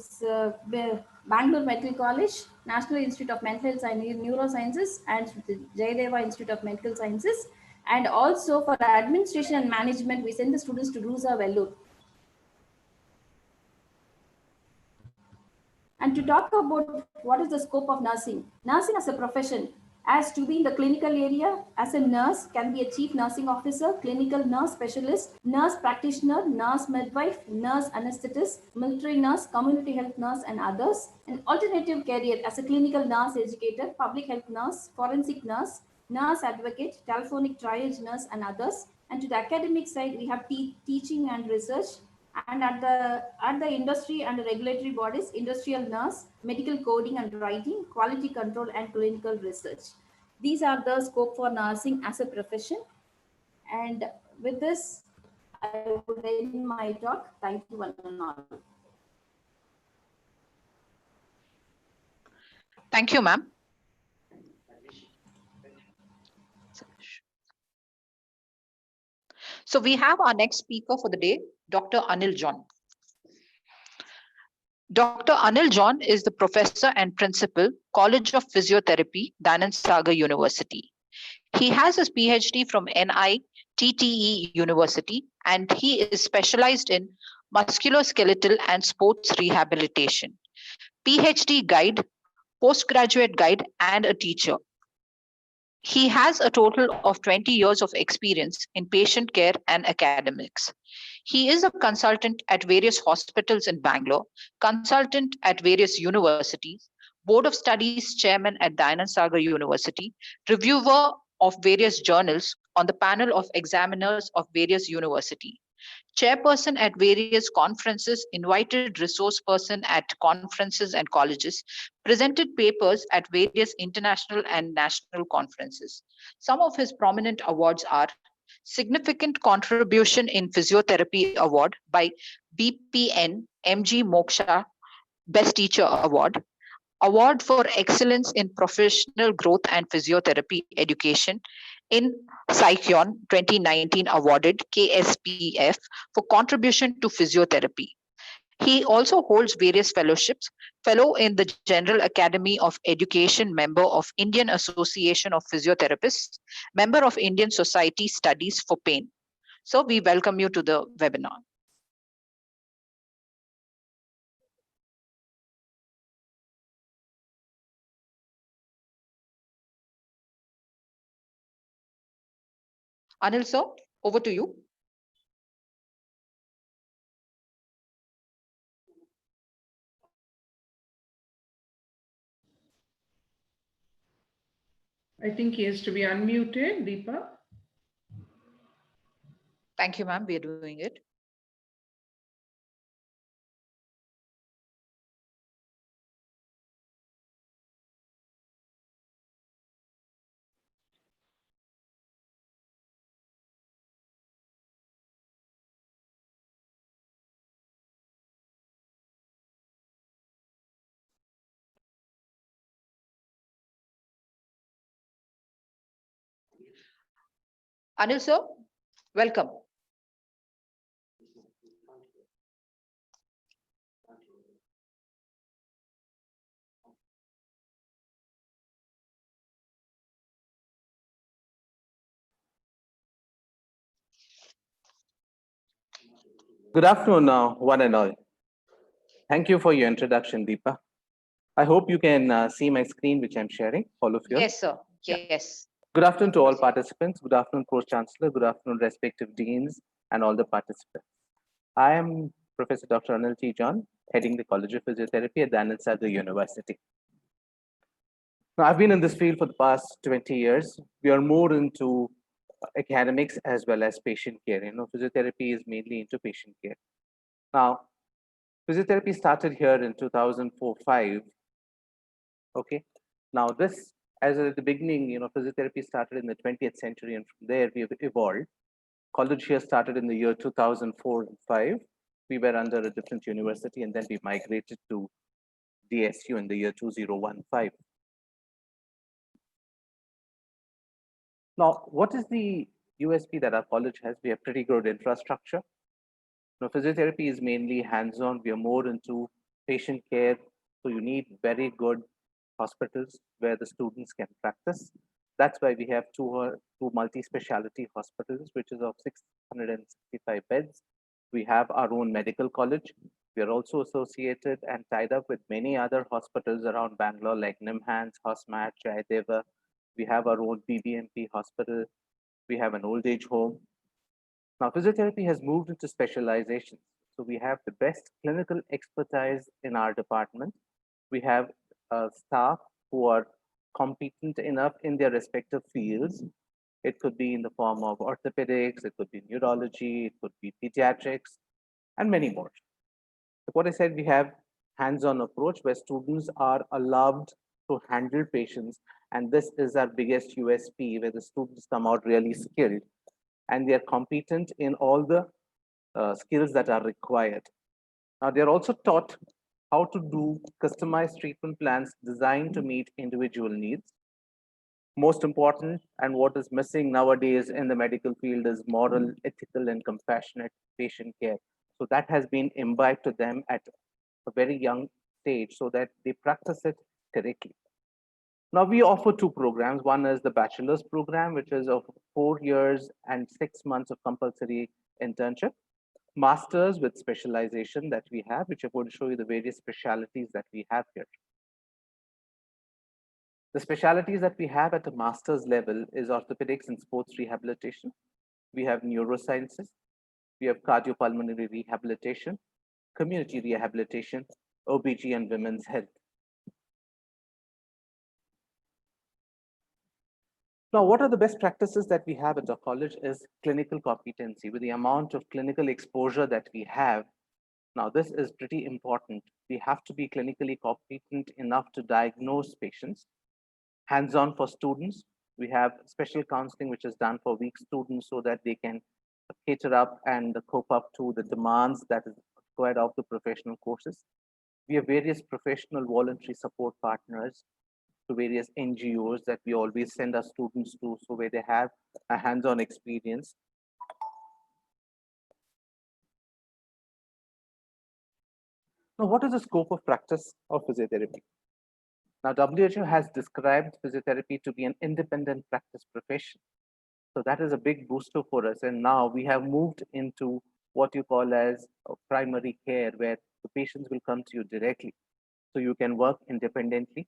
Bangalore Medical College, National Institute of Mental Health and Neurosciences, and the Jayadeva Institute of Medical Sciences. And also for administration and management, we send the students to Rusa Vellore. And to talk about what is the scope of nursing. Nursing as a profession, as to be in the clinical area, as a nurse, can be a chief nursing officer, clinical nurse specialist, nurse practitioner, nurse midwife, nurse anesthetist, military nurse, community health nurse, and others. An alternative career as a clinical nurse educator, public health nurse, forensic nurse, nurse advocate, telephonic triage nurse, and others. And to the academic side, we have teaching and research. And at the industry and regulatory bodies, industrial nurse, medical coding and writing, quality control, and clinical research. These are the scope for nursing as a profession. And with this, I would end my talk. Thank you one and all. Thank you, ma'am. So we have our next speaker for the day, Dr. Anil John. Dr. Anil John is the professor and principal, College of Physiotherapy, Dayanand Sagar University. He has his PhD from NITTE University, and he is specialized in musculoskeletal and sports rehabilitation, PhD guide, postgraduate guide, and a teacher. He has a total of 20 years of experience in patient care and academics. He is a consultant at various hospitals in Bangalore, consultant at various universities, Board of Studies chairman at Dayanand Sagar University, reviewer of various journals on the panel of examiners of various universities, chairperson at various conferences, invited resource person at conferences and colleges, presented papers at various international and national conferences. Some of his prominent awards are Significant Contribution in Physiotherapy Award by BPN MG Moksha Best Teacher Award, Award for Excellence in Professional Growth and Physiotherapy Education in Psychion 2019 awarded KSPF for contribution to physiotherapy. He also holds various fellowships, fellow in the General Academy of Education, member of Indian Association of Physiotherapists, member of Indian Society Studies for Pain. So we welcome you to the webinar. Anil sir, over to you. I think he has to be unmuted, Deepa. Thank you, ma'am. We are doing it. Anil sir, welcome. Good afternoon, one and all. Thank you for your introduction, Deepa. I hope you can see my screen, which I'm sharing, all of you. Yes, sir. Yeah. Yes. Good afternoon to all participants. Good afternoon, Pro-Chancellor. Good afternoon, respective deans and all the participants. I am Professor Dr. Anil T. John, heading the College of Physiotherapy at Daniel Sadler University. Now, I've been in this field for the past 20 years. We are more into academics as well as patient care. You know, physiotherapy is mainly into patient care. Now, physiotherapy started here in 2004-5. Okay. Now, this, as at the beginning, you know, physiotherapy started in the 20th century, and from there we have evolved. College here started in the year 2004 and 5. We were under a different university, and then we migrated to DSU in the year 2015. Now, what is the USP that our college has? We have pretty good infrastructure. Now, physiotherapy is mainly hands-on. We are more into patient care. So you need very good hospitals where the students can practice. That's why we have two multi-speciality hospitals, which is of 665 beds. We have our own medical college. We are also associated and tied up with many other hospitals around Bangalore, like Nimhans, Hosmat, Jaideva. We have our own BBMP hospital. We have an old age home. Now, physiotherapy has moved into specialization. So we have the best clinical expertise in our department. We have staff who are competent enough in their respective fields. It could be in the form of orthopedics, it could be neurology, it could be pediatrics, and many more. Like what I said, we have hands-on approach where students are allowed to handle patients. And this is our biggest USP, where the students come out really skilled and they are competent in all the skills that are required. Now, they're also taught how to do customized treatment plans designed to meet individual needs. Most important, and what is missing nowadays in the medical field, is moral, ethical, and compassionate patient care. So that has been imbibed to them at a very young stage so that they practice it correctly. Now, we offer two programs. One is the bachelor's program, which is of 4 years and 6 months of compulsory internship. Masters with specialization that we have, which I'm going to show you the various specialties that we have here. The specialties that we have at the master's level is orthopedics and sports rehabilitation. We have neurosciences. We have cardiopulmonary rehabilitation, community rehabilitation, OBG, and women's health. Now, what are the best practices that we have at the college is clinical competency. With the amount of clinical exposure that we have, now this is pretty important. We have to be clinically competent enough to diagnose patients. Hands-on for students. We have special counseling, which is done for weak students so that they can cater up and cope up to the demands that is required of the professional courses. We have various professional voluntary support partners to various NGOs that we always send our students to, so where they have a hands-on experience. Now, what is the scope of practice of physiotherapy? Now, WHO has described physiotherapy to be an independent practice profession. So that is a big booster for us. And now we have moved into what you call as primary care, where the patients will come to you directly. So you can work independently.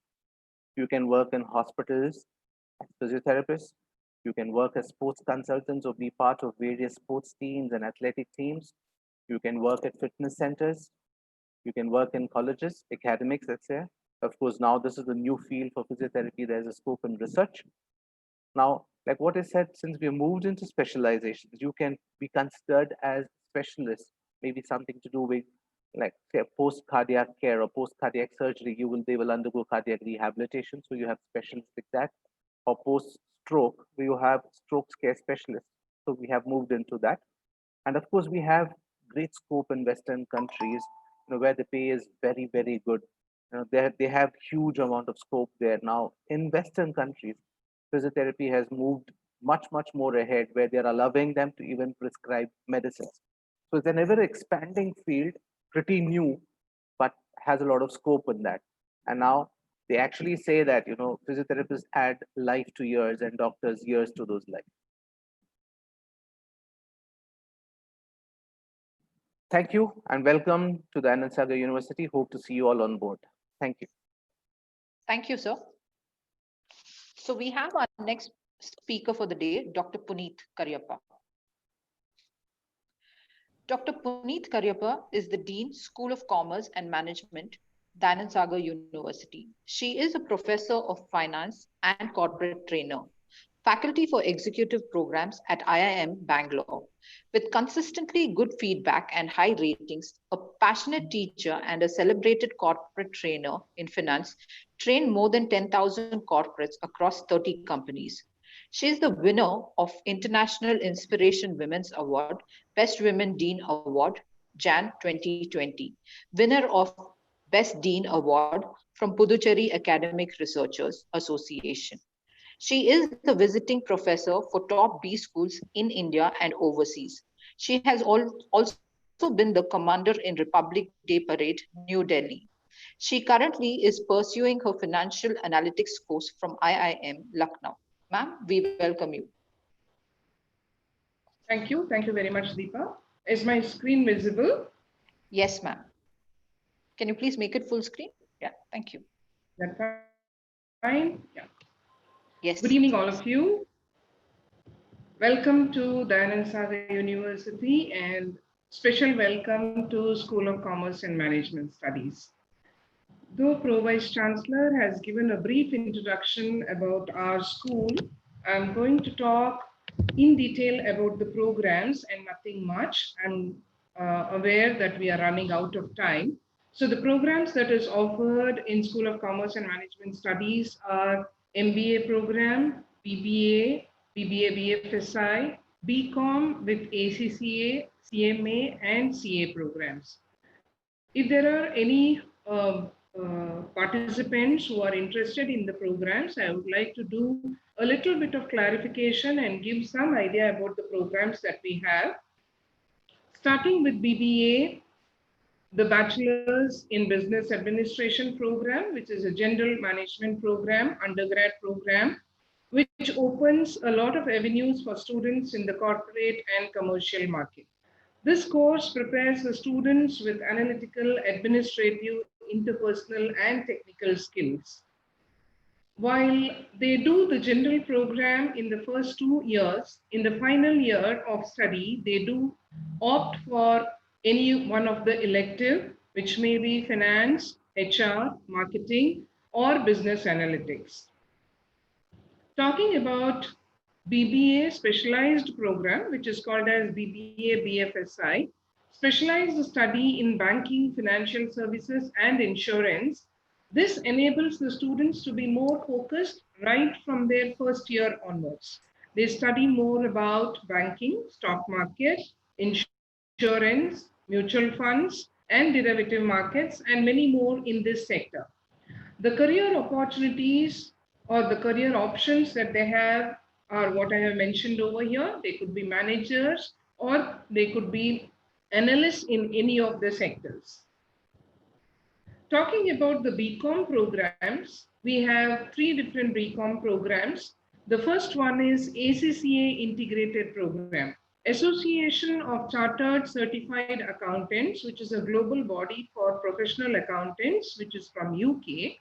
You can work in hospitals as physiotherapists. You can work as sports consultants or be part of various sports teams and athletic teams. You can work at fitness centers. You can work in colleges, academics, etc. Of course, now this is a new field for physiotherapy. There's a scope in research. Now, like what I said, since we moved into specializations, you can be considered as specialists, maybe something to do with like say post cardiac care or post cardiac surgery. They will undergo cardiac rehabilitation. So you have specialists like that, or post stroke, where you have stroke care specialists. So we have moved into that. And of course, we have great scope in Western countries, where the pay is very, very good. They have huge amount of scope there. Now, in Western countries, physiotherapy has moved much, much more ahead, where they are allowing them to even prescribe medicines. So it's an ever expanding field, pretty new, but has a lot of scope in that. And now they actually say that, physiotherapists add life to years and doctors years to those lives. Thank you and welcome to the Anand Sagar University. Hope to see you all on board. Thank you. Thank you, sir. So we have our next speaker for the day, Dr. Puneet Karyappa. Dr. Puneet Karyappa is the Dean, School of Commerce and Management, Dayanand Sagar University. She is a professor of finance and corporate trainer, faculty for executive programs at IIM Bangalore. With consistently good feedback and high ratings, a passionate teacher and a celebrated corporate trainer in finance, trained more than 10,000 corporates across 30 companies. She is the winner of International Inspiration Women's Award, Best Women Dean Award, Jan 2020, winner of Best Dean Award from Puducherry Academic Researchers Association. She is the visiting professor for top B schools in India and overseas. She has also been the commander in Republic Day Parade, New Delhi. She currently is pursuing her financial analytics course from IIM Lucknow. Ma'am, we welcome you. Thank you. Thank you very much, Deepa. Is my screen visible? Yes, ma'am. Can you please make it full screen? Yeah, thank you. That's fine. Yeah. Yes. Good evening, all of you. Welcome to Dayanand Sagar University and special welcome to School of Commerce and Management Studies. Though Pro Vice Chancellor has given a brief introduction about our school, I'm going to talk in detail about the programs and nothing much. I'm aware that we are running out of time. So the programs that is offered in School of Commerce and Management Studies are MBA program, BBA, BBA BFSI, BCom with ACCA, CMA, and CA programs. If there are any participants who are interested in the programs, I would like to do a little bit of clarification and give some idea about the programs that we have. Starting with BBA, the Bachelor's in Business Administration program, which is a general management program, undergrad program, which opens a lot of avenues for students in the corporate and commercial market. This course prepares the students with analytical, administrative, interpersonal, and technical skills. While they do the general program in the first 2 years, in the final year of study, they do opt for any one of the elective, which may be finance, HR, marketing, or business analytics. Talking about BBA specialized program, which is called as BBA BFSI, specialized study in banking, financial services, and insurance. This enables the students to be more focused right from their first year onwards. They study more about banking, stock market, insurance, mutual funds, and derivative markets, and many more in this sector. The career opportunities or the career options that they have are what I have mentioned over here. They could be managers or they could be analysts in any of the sectors. Talking about the BCom programs, we have 3 different BCom programs. The first one is ACCA Integrated Program, Association of Chartered Certified Accountants, which is a global body for professional accountants, which is from UK.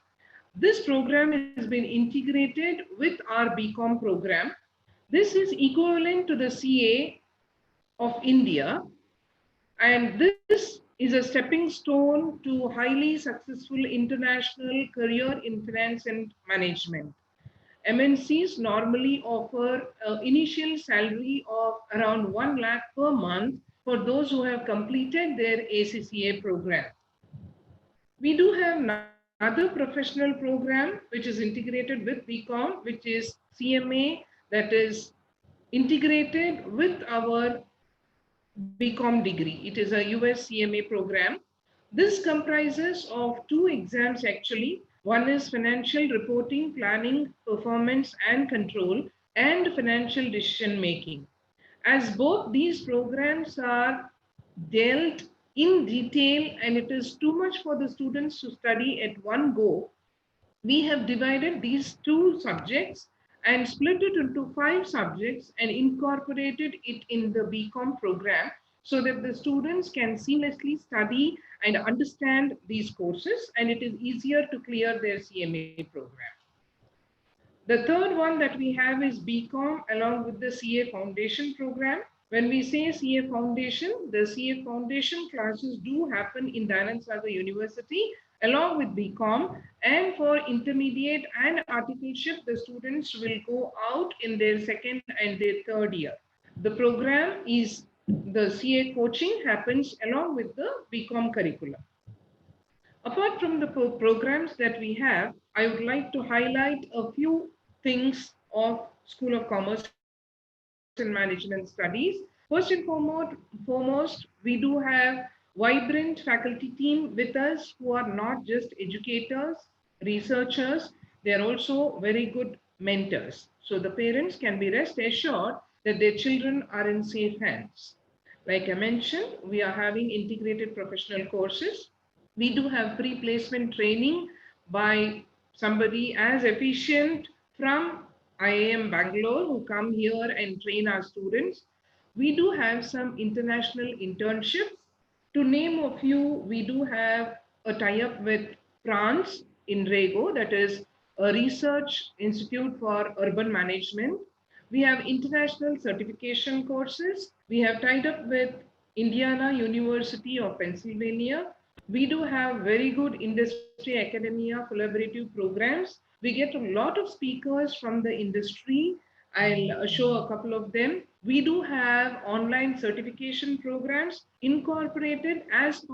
This program has been integrated with our BCom program. This is equivalent to the CA of India, and this is a stepping stone to highly successful international career in finance and management. MNCs normally offer an initial salary of around 1 lakh per month for those who have completed their ACCA program. We do have another professional program which is integrated with BCom, which is CMA, that is integrated with our BCom degree. It is a US CMA program. This comprises of 2 exams actually. One is financial reporting, planning, performance, and control, and financial decision making. As both these programs are dealt in detail and it is too much for the students to study at one go, we have divided these two subjects and split it into 5 subjects and incorporated it in the BCom program so that the students can seamlessly study and understand these courses and it is easier to clear their CMA program. The third one that we have is BCom along with the CA Foundation program. When we say CA Foundation, the CA Foundation classes do happen in Dayanand Sagar University along with BCom, and for intermediate and articleship, the students will go out in their second and their third year. The program is the CA coaching happens along with the BCom curriculum. Apart from the programs that we have, I would like to highlight a few things of School of Commerce and Management Studies. First and foremost, we do have vibrant faculty team with us who are not just educators, researchers, they are also very good mentors. So the parents can be rest assured that their children are in safe hands. Like I mentioned, we are having integrated professional courses. We do have pre-placement training by somebody as efficient from IIM Bangalore who come here and train our students. We do have some international internships. To name a few, we do have a tie-up with France in Rego, that is a research institute for urban management. We have international certification courses. We have tied up with Indiana University of Pennsylvania. We do have very good industry academia collaborative programs. We get a lot of speakers from the industry. I'll show a couple of them. We do have online certification programs incorporated as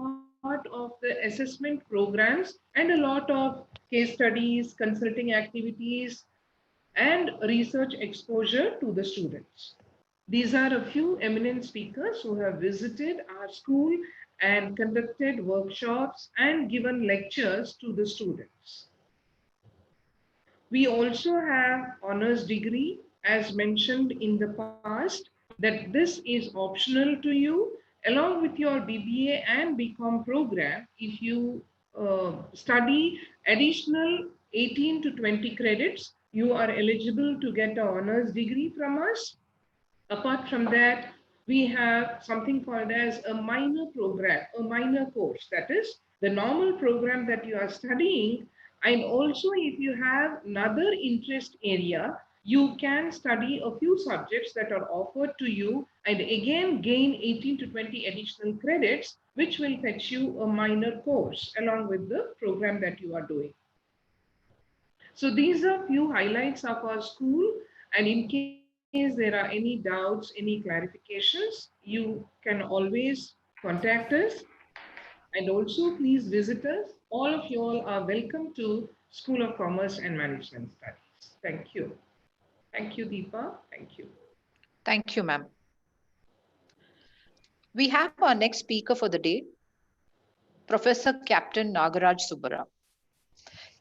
part of the assessment programs and a lot of case studies, consulting activities, and research exposure to the students. These are a few eminent speakers who have visited our school and conducted workshops and given lectures to the students. We also have honors degree, as mentioned in the past, that this is optional to you along with your BBA and BCom program. If you study additional 18 to 20 credits, you are eligible to get an honors degree from us. Apart from that, we have something called as a minor program, a minor course. That is the normal program that you are studying. And also, if you have another interest area, you can study a few subjects that are offered to you and again gain 18 to 20 additional credits, which will fetch you a minor course along with the program that you are doing. So these are few highlights of our school, and in case there are any doubts, any clarifications, you can always contact us, and also please visit us. All of you all are welcome to School of Commerce and Management Studies. Thank you. Thank you, Deepa. Thank you. Thank you, ma'am. We have our next speaker for the day, Professor Captain Nagaraj Subbarao.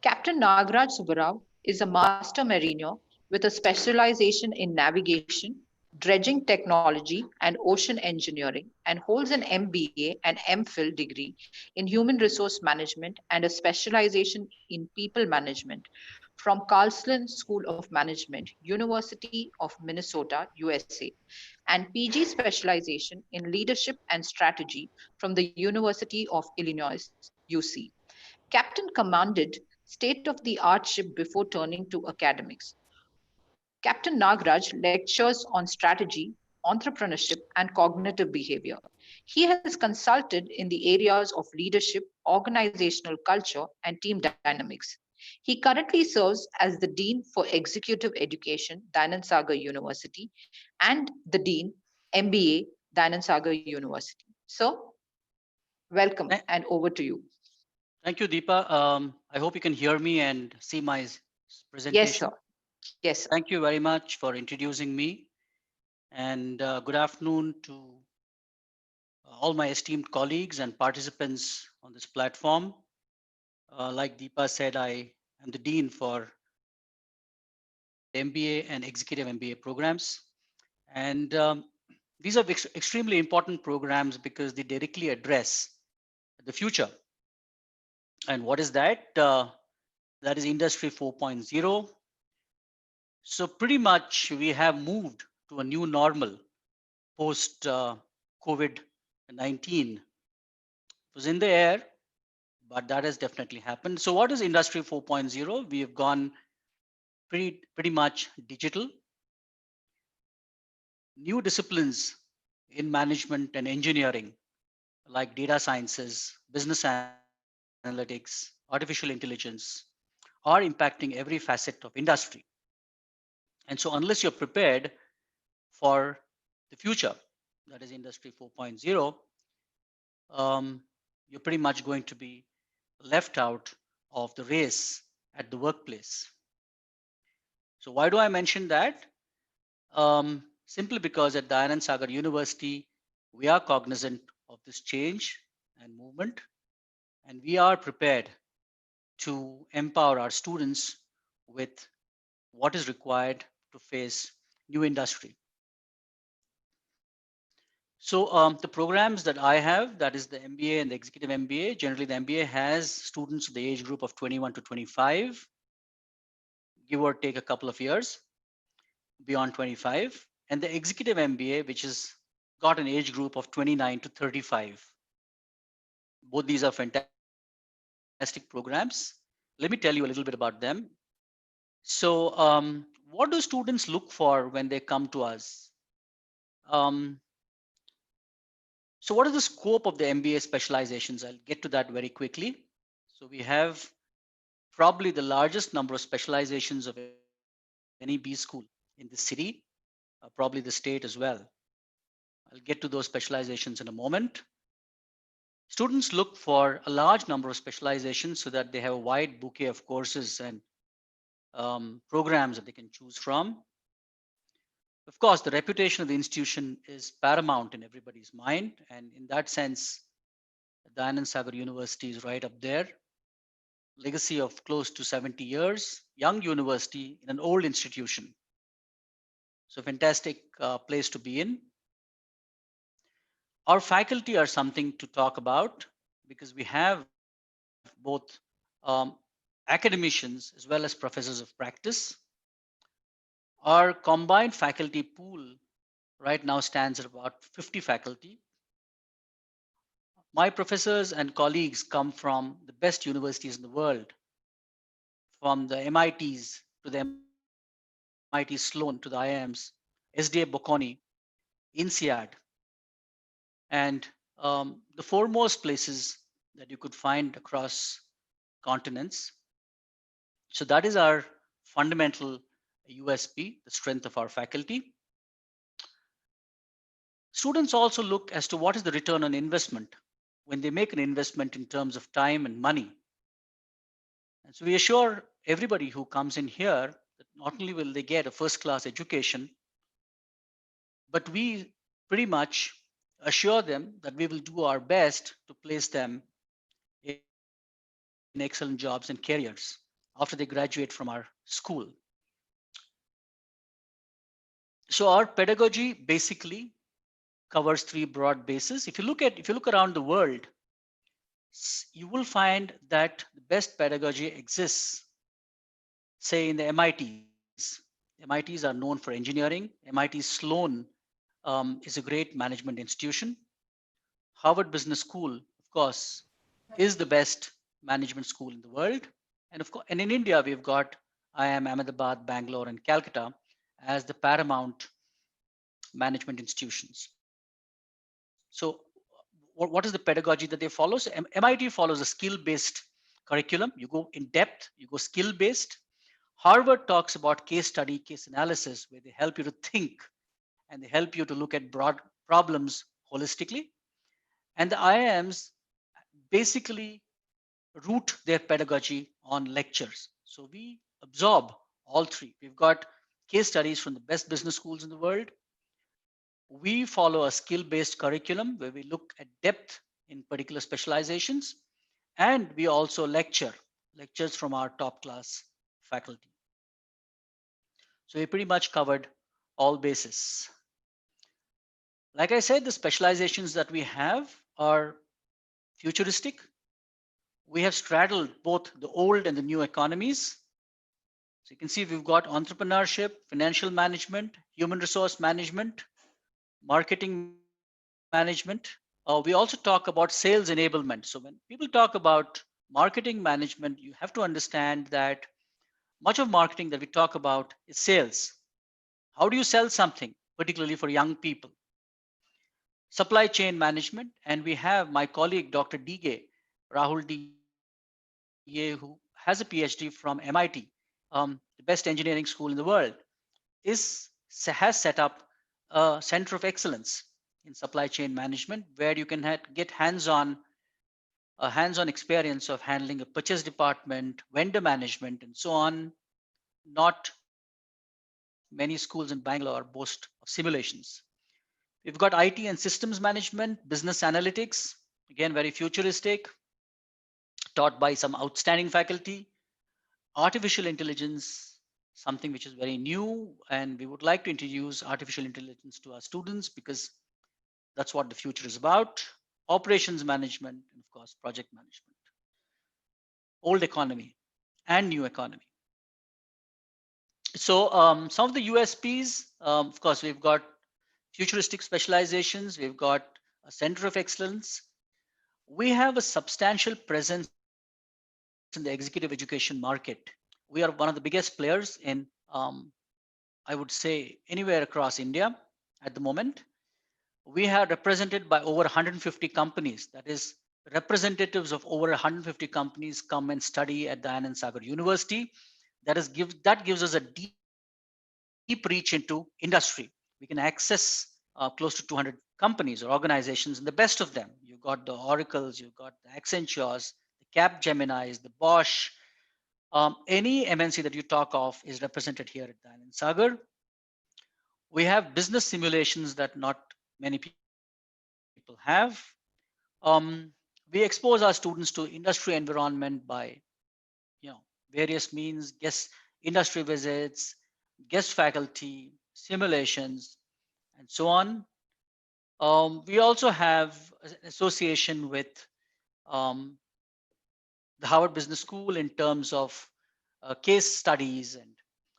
Captain Nagaraj Subbarao is a master mariner with a specialization in navigation, dredging technology, and ocean engineering, and holds an MBA and MPhil degree in human resource management and a specialization in people management from Carlson School of Management, University of Minnesota, USA, and PG specialization in leadership and strategy from the University of Illinois, UC. Captain commanded state-of-the-art ship before turning to academics. Captain Nagaraj lectures on strategy, entrepreneurship, and cognitive behavior. He has consulted in the areas of leadership, organizational culture, and team dynamics. He currently serves as the Dean for Executive Education, Dayanand Sagar University, and the Dean, MBA, Dayanand Sagar University. So, welcome and over to you. Thank you, Deepa. I hope you can hear me and see my presentation. Yes, sir. Yes, sir. Thank you very much for introducing me. And good afternoon to all my esteemed colleagues and participants on this platform. Like Deepa said, I am the Dean for MBA and executive MBA programs. And these are extremely important programs because they directly address the future. And what is that? That is Industry 4.0. So pretty much we have moved to a new normal post COVID-19. It was in the air, but that has definitely happened. So what is Industry 4.0? We have gone pretty much digital. New disciplines in management and engineering like data sciences, business analytics, artificial intelligence are impacting every facet of industry. And so unless you're prepared for the future, that is Industry 4.0, you're pretty much going to be left out of the race at the workplace. So why do I mention that? Simply because at Dayanand Sagar University, we are cognizant of this change and movement, and we are prepared to empower our students with what is required to face new industry. So the programs that I have, that is the MBA and the executive MBA, generally the MBA has students of the age group of 21 to 25, give or take a couple of years beyond 25, and the executive MBA, which has got an age group of 29 to 35. Both these are fantastic programs. Let me tell you a little bit about them. So what do students look for when they come to us? So what is the scope of the MBA specializations? I'll get to that very quickly. So we have probably the largest number of specializations of any B school in the city, probably the state as well. I'll get to those specializations in a moment. Students look for a large number of specializations so that they have a wide bouquet of courses and programs that they can choose from. Of course, the reputation of the institution is paramount in everybody's mind. And in that sense, Dayanand Sagar University is right up there. Legacy of close to 70 years, young university in an old institution. So fantastic place to be in. Our faculty are something to talk about because we have both academicians as well as professors of practice. Our combined faculty pool right now stands at about 50 faculty. My professors and colleagues come from the best universities in the world, from the MITs to the MIT Sloan to the IIMs, SDA Bocconi, INSEAD, and the foremost places that you could find across continents. So that is our fundamental USP, the strength of our faculty. Students also look as to what is the return on investment when they make an investment in terms of time and money. And so we assure everybody who comes in here that not only will they get a first-class education, but we pretty much assure them that we will do our best to place them in excellent jobs and careers after they graduate from our school. So our pedagogy basically covers three broad bases. If you look around the world, you will find that the best pedagogy exists, say in the MITs. MITs are known for engineering. MIT Sloan is a great management institution. Harvard Business School, of course, is the best management school in the world. And of course, and in India, we've got IIM Ahmedabad, Bangalore, and Calcutta as the paramount management institutions. So what is the pedagogy that they follow? So MIT follows a skill-based curriculum. You go in depth, you go skill-based. Harvard talks about case study, case analysis, where they help you to think and they help you to look at broad problems holistically. And the IIMs basically root their pedagogy on lectures. So we absorb all three. We've got case studies from the best business schools in the world. We follow a skill-based curriculum where we look at depth in particular specializations. And we also lectures from our top class faculty. So we pretty much covered all bases. Like I said, the specializations that we have are futuristic. We have straddled both the old and the new economies. So you can see we've got entrepreneurship, financial management, human resource management, marketing management. We also talk about sales enablement. So when people talk about marketing management, you have to understand that much of marketing that we talk about is sales. How do you sell something, particularly for young people? Supply chain management, and we have my colleague, Dr. Dige, Rahul Dige, who has a PhD from MIT, the best engineering school in the world, has set up a center of excellence in supply chain management where you can get hands-on experience of handling a purchase department, vendor management, and so on. Not many schools in Bangalore boast of simulations. We've got IT and systems management, business analytics, again, very futuristic, taught by some outstanding faculty. Artificial intelligence, something which is very new, and we would like to introduce artificial intelligence to our students because that's what the future is about. Operations management, and of course, project management. Old economy and new economy. So some of the USPs, of course, we've got futuristic specializations. We've got a center of excellence. We have a substantial presence in the executive education market. We are one of the biggest players in, I would say, anywhere across India at the moment. We are represented by over 150 companies. That is, representatives of over 150 companies come and study at the Anand Sagar University. That gives us a deep reach into industry. We can access close to 200 companies or organizations, and the best of them. You've got the Oracles, you've got the Accentures, the Cap Geminis, the Bosch. Any MNC that you talk of is represented here at the Anand Sagar. We have business simulations that not many people have. We expose our students to industry environment by, various means, guest industry visits, guest faculty, simulations, and so on. We also have an association with um, the Harvard Business School in terms of case studies and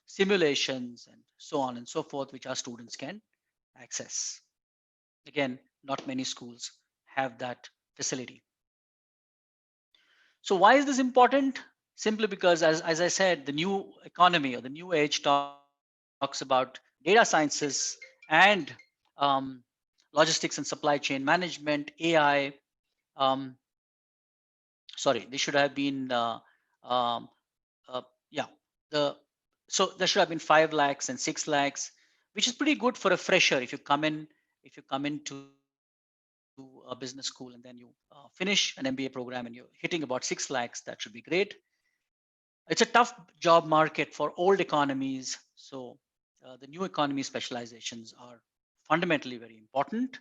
simulations and so on and so forth, which our students can access. Again, not many schools have that facility. So why is this important? Simply because, as I said, the new economy or the new age talks about data sciences and logistics and supply chain management, AI. Um, Sorry, they should have been, um, yeah, so there should have been 5 lakhs and 6 lakhs, which is pretty good for a fresher if you come into a business school and then you finish an MBA program and you're hitting about 6 lakhs. That should be great. It's a tough job market for old economies. So the new economy specializations are fundamentally very important.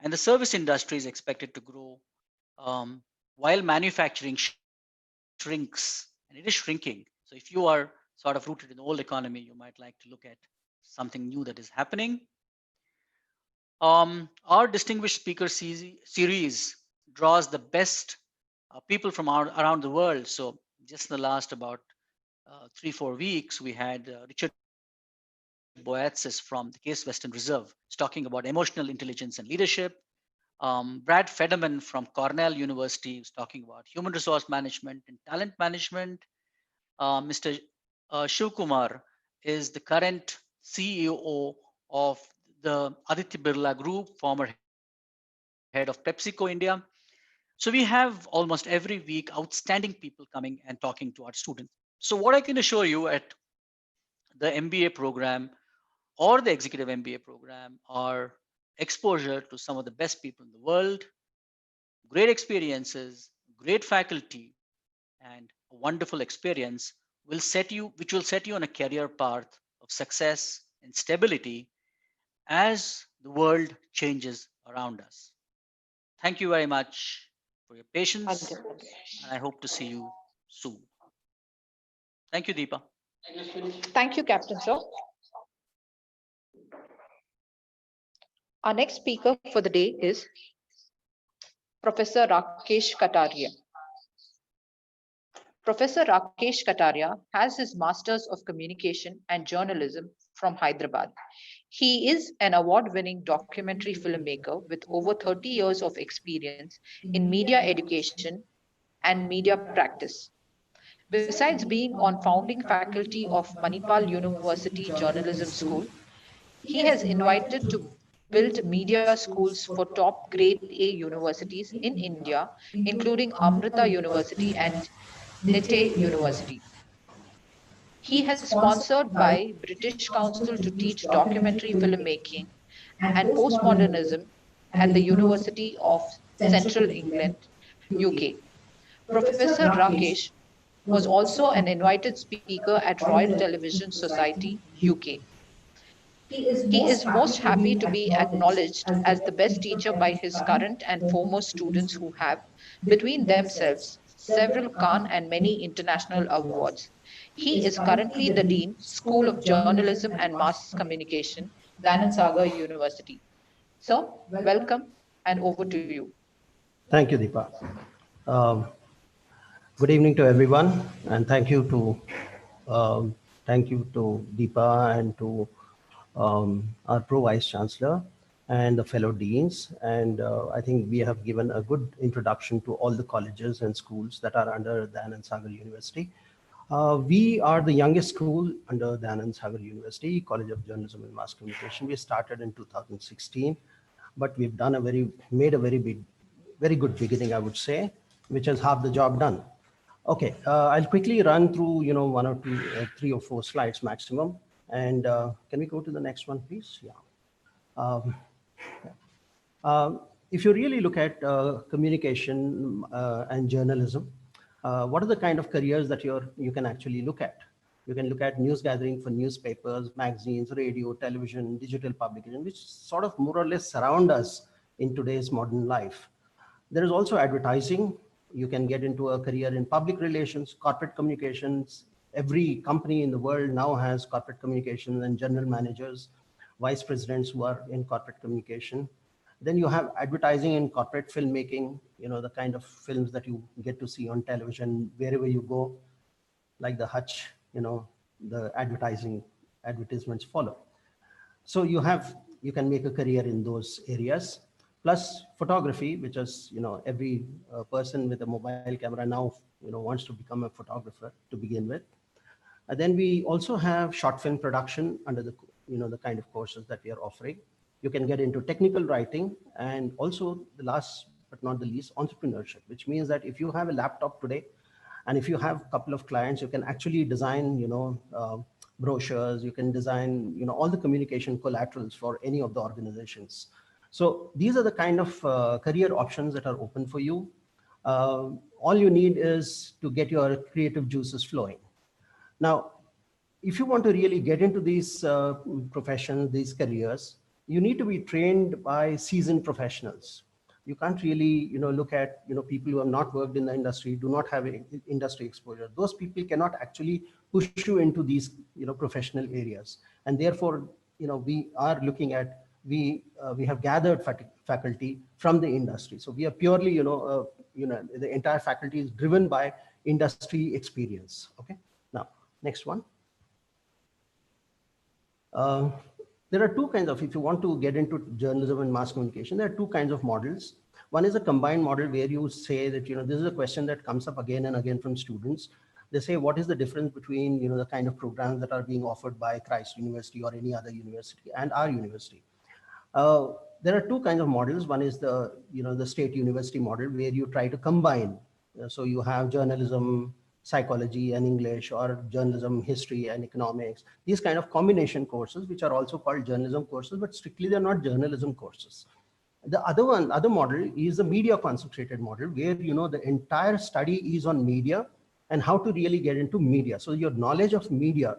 And the service industry is expected to grow while manufacturing shrinks, and it is shrinking. So if you are sort of rooted in the old economy, you might like to look at something new that is happening. Our distinguished speaker series draws the best people from around the world. So just in the last about 3-4 weeks, we had Richard Boyatzis from the Case Western Reserve. He's talking about emotional intelligence and leadership. Brad Federman from Cornell University is talking about human resource management and talent management. Mr. Shiv Kumar is the current CEO of the Aditya Birla Group, former head of PepsiCo India. So we have almost every week outstanding people coming and talking to our students. So what I can assure you at the MBA program or the executive MBA program are exposure to some of the best people in the world, great experiences, great faculty, and a wonderful experience which will set you on a career path of success and stability as the world changes around us. Thank you very much for your patience, and I hope to see you soon. Thank you, Deepa. Thank you, Captain Sir. Our next speaker for the day is Professor Rakesh Kataria. Professor Rakesh Kataria has his Masters of Communication and Journalism from Hyderabad. He is an award-winning documentary filmmaker with over 30 years of experience in media education and media practice. Besides being on founding faculty of Manipal University Journalism School, he has invited to build media schools for top grade A universities in India, including Amrita University and Nite University. He has sponsored by British Council to teach documentary filmmaking and postmodernism at the University of Central England, UK. Professor Rakesh was also an invited speaker at Royal Television Society, UK. He is most happy to be acknowledged as the best teacher by his current and former students who have, between themselves, several Khan and many international awards. He is currently the Dean, School of Journalism and Mass Communication, Danan Sagar University. So, welcome and over to you. Thank you, Deepa. Um, Good evening to everyone, and thank you to Deepa and to our Pro Vice Chancellor and the fellow deans. And I think we have given a good introduction to all the colleges and schools that are under Danan Sagar University. We are the youngest school under Danan Sagar University, College of Journalism and Mass Communication. We started in 2016, but we've done made a very good beginning, I would say, which has half the job done. Okay, I'll quickly run through, one or two, 3 or 4 slides maximum. And can we go to the next one, please? Yeah. If you really look at communication and journalism, what are the kind of careers that you can actually look at? You can look at news gathering for newspapers, magazines, radio, television, digital publication, which sort of more or less surround us in today's modern life. There is also advertising. You can get into a career in public relations, corporate communications. Every company in the world now has corporate communications and general managers, vice presidents who are in corporate communication. Then you have advertising and corporate filmmaking, the kind of films that you get to see on television wherever you go, like the Hutch, the advertisements follow. So you can make a career in those areas. Plus photography, which is, every person with a mobile camera now, wants to become a photographer to begin with. And then we also have short film production under the, the kind of courses that we are offering. You can get into technical writing, and also the last but not the least, entrepreneurship, which means that if you have a laptop today, and if you have a couple of clients, you can actually design, brochures, you can design, all the communication collaterals for any of the organizations. So these are the kind of career options that are open for you. All you need is to get your creative juices flowing. Now, if you want to really get into these professions, these careers, you need to be trained by seasoned professionals. You can't really, look at, people who have not worked in the industry, do not have industry exposure. Those people cannot actually push you into these, professional areas. And therefore, we are looking at, we have gathered faculty from the industry. So we are purely, the entire faculty is driven by industry experience. Okay. Now, next one. There are two kinds of, if you want to get into journalism and mass communication, there are two kinds of models. One is a combined model where you say that, this is a question that comes up again and again from students. They say, what is the difference between, the kind of programs that are being offered by Christ University or any other university and our university? There are two kinds of models. One is the, the state university model where you try to combine. So you have journalism, psychology and English, or journalism, history and economics, these kind of combination courses, which are also called journalism courses, but strictly they're not journalism courses. The other model is the media concentrated model where, the entire study is on media and how to really get into media. So your knowledge of media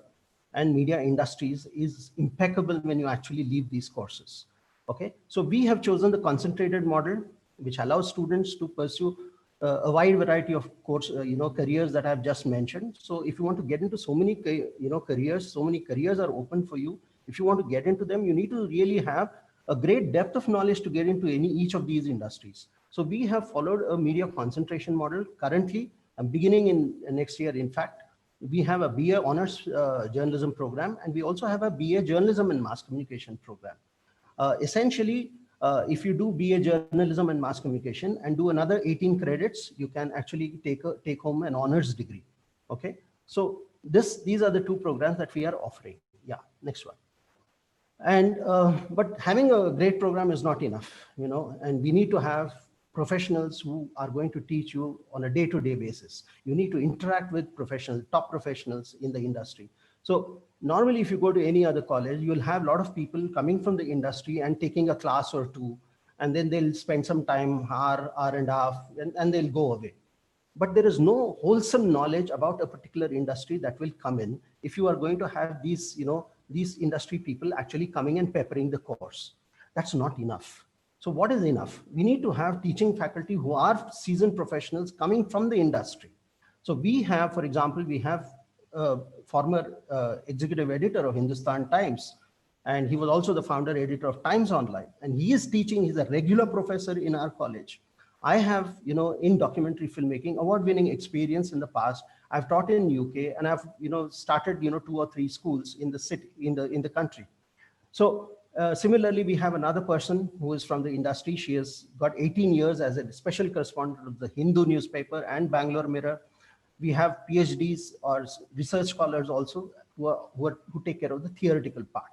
and media industries is impeccable when you actually leave these courses. Okay, so we have chosen the concentrated model, which allows students to pursue a wide variety of course, careers that I've just mentioned. So if you want to get into so many, careers, so many careers are open for you. If you want to get into them, you need to really have a great depth of knowledge to get into each of these industries. So we have followed a media concentration model currently, and beginning in next year, in fact, we have a BA Honors Journalism program, and we also have a BA Journalism and Mass Communication program. Essentially, if you do BA Journalism and Mass Communication and do another 18 credits, you can actually take home an honors degree. Okay, so these are the two programs that we are offering. Yeah, next one. And but having a great program is not enough, and we need to have professionals who are going to teach you on a day-to-day basis. You need to interact with professionals, top professionals in the industry. So normally, if you go to any other college, you'll have a lot of people coming from the industry and taking a class or two, and then they'll spend some time, hour and a half, and they'll go away. But there is no wholesome knowledge about a particular industry that will come in if you are going to have these, these industry people actually coming and peppering the course. That's not enough. So what is enough? We need to have teaching faculty who are seasoned professionals coming from the industry. So we have, for example, we have a former executive editor of Hindustan Times, and he was also the founder editor of Times Online. And he is teaching, he's a regular professor in our college. I have, in documentary filmmaking, award-winning experience in the past. I've taught in UK, and I've, started, 2 or 3 schools in the city, in the country. So similarly, we have another person who is from the industry. She has got 18 years as a special correspondent of the Hindu newspaper and Bangalore Mirror. We have PhDs or research scholars also who take care of the theoretical part.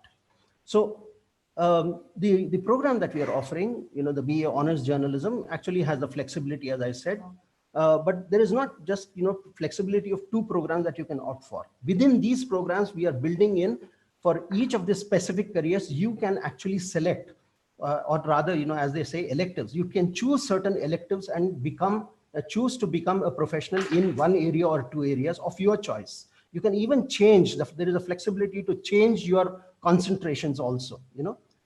So the program that we are offering, the BA Honors Journalism actually has the flexibility, as I said, but there is not just, flexibility of 2 programs that you can opt for. Within these programs, we are building in for each of the specific careers, you can actually select, or rather, as they say, electives. You can choose certain electives and choose to become a professional in one area or 2 areas of your choice. You can even change, there is a flexibility to change your concentrations also,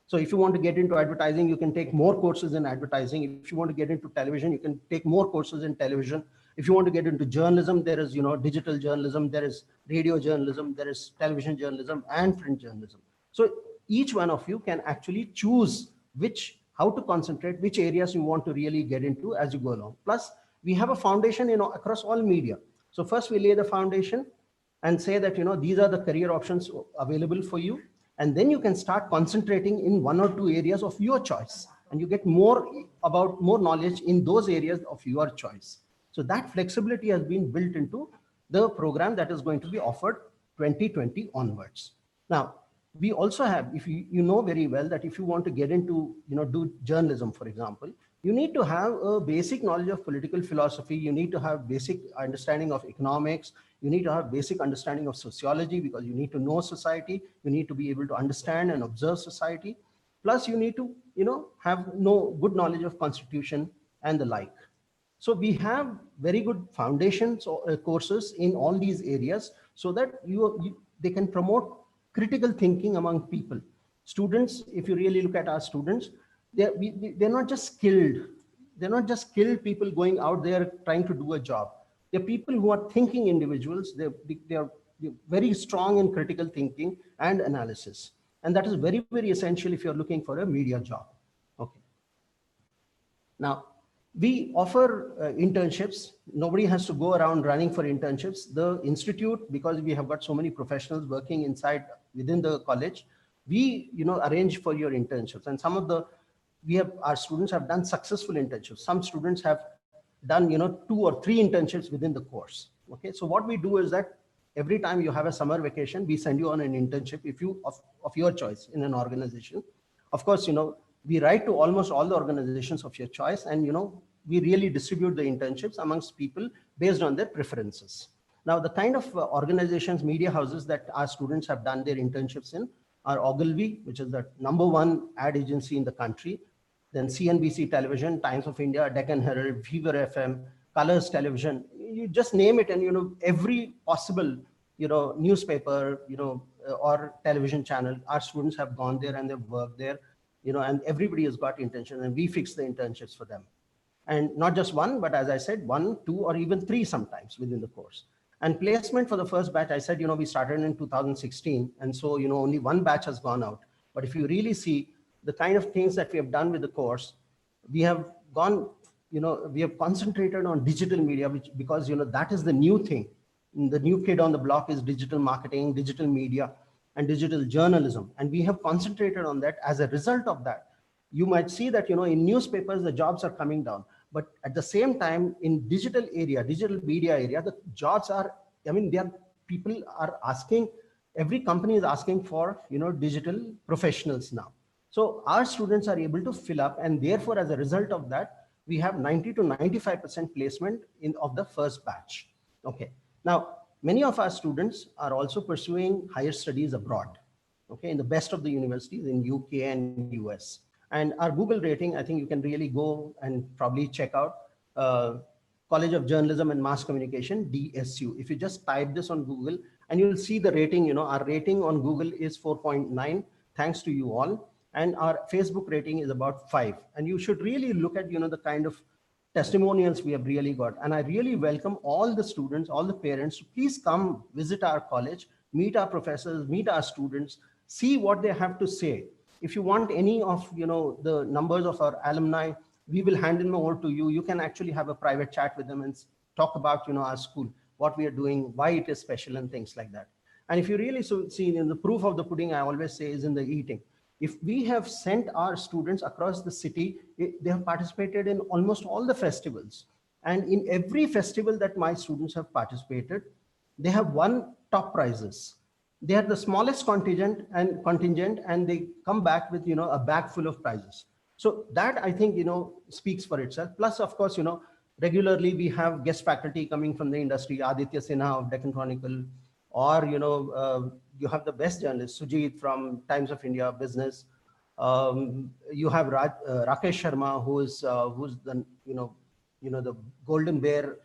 So if you want to get into advertising, you can take more courses in advertising. If you want to get into television, you can take more courses in television. If you want to get into journalism, there is, digital journalism, there is radio journalism, there is television journalism and print journalism. So each one of you can actually choose how to concentrate, which areas you want to really get into as you go along. Plus, we have a foundation, across all media. So first we lay the foundation and say that, these are the career options available for you. And then you can start concentrating in 1 or 2 areas of your choice. And you get more knowledge in those areas of your choice. So that flexibility has been built into the program that is going to be offered 2020 onwards. Now, we also have, if you know very well that if you want to get into, do journalism, for example, you need to have a basic knowledge of political philosophy. You need to have basic understanding of economics. You need to have basic understanding of sociology because you need to know society. You need to be able to understand and observe society. Plus, you need to, have good knowledge of constitution and the like. So we have very good foundations or courses in all these areas so that they can promote critical thinking among people. Students, if you really look at our students, they're not just skilled. They're not just skilled people going out there trying to do a job. They're people who are thinking individuals. They're very strong in critical thinking and analysis. And that is very, very essential if you're looking for a media job. Okay. Now, we offer internships. Nobody has to go around running for internships. The institute, because we have got so many professionals working within the college, we arrange for your internships. And some of our students have done successful internships. Some students have done 2 or 3 internships within the course. Okay, so what we do is that every time you have a summer vacation, we send you on an internship of your choice in an organization. Of course, we write to almost all the organizations of your choice, and we really distribute the internships amongst people based on their preferences. Now, the kind of organizations, media houses that our students have done their internships in are Ogilvy, which is the #1 ad agency in the country, then CNBC Television, Times of India, Deccan Herald, Fever FM, Colors Television. You just name it, and every possible newspaper or television channel, our students have gone there and they've worked there. And everybody has got internships, and we fix the internships for them. And not just 1, but as I said, 1, 2, or even 3 sometimes within the course. And placement for the first batch, I said, we started in 2016. And so, only 1 batch has gone out. But if you really see, the kind of things that we have done with the course, we have gone, we have concentrated on digital media, which, because, that is the new thing. The new kid on the block is digital marketing, digital media, and digital journalism. And we have concentrated on that. As a result of that, you might see that, in newspapers, the jobs are coming down. But at the same time, in digital area, digital media area, the jobs are, people are asking, every company is asking for, digital professionals now. So our students are able to fill up, and therefore, as a result of that, we have 90 to 95% placement of the first batch. Okay. Now, many of our students are also pursuing higher studies abroad, okay, in the best of the universities in UK and US. And our Google rating, I think you can really go and probably check out College of Journalism and Mass Communication, DSU. If you just type this on Google, and you'll see the rating, our rating on Google is 4.9, thanks to you all. And our Facebook rating is about 5. And you should really look at, the kind of testimonials we have really got. And I really welcome all the students, all the parents to please come visit our college, meet our professors, meet our students, see what they have to say. If you want any of, the numbers of our alumni, we will hand them over to you. You can actually have a private chat with them and talk about, our school, what we are doing, why it is special, and things like that. And if you really see, in the proof of the pudding, I always say, is in the eating. If we have sent our students across the city, they have participated in almost all the festivals. And in every festival that my students have participated, they have won top prizes. They are the smallest contingent, and they come back with, a bag full of prizes. So that, I think, speaks for itself. Plus, of course, regularly we have guest faculty coming from the industry, Aditya Sinha of Deccan Chronicle, or, you have the best journalists, Sujit from Times of India Business. You have Rakesh Sharma, who's the, the Golden Bear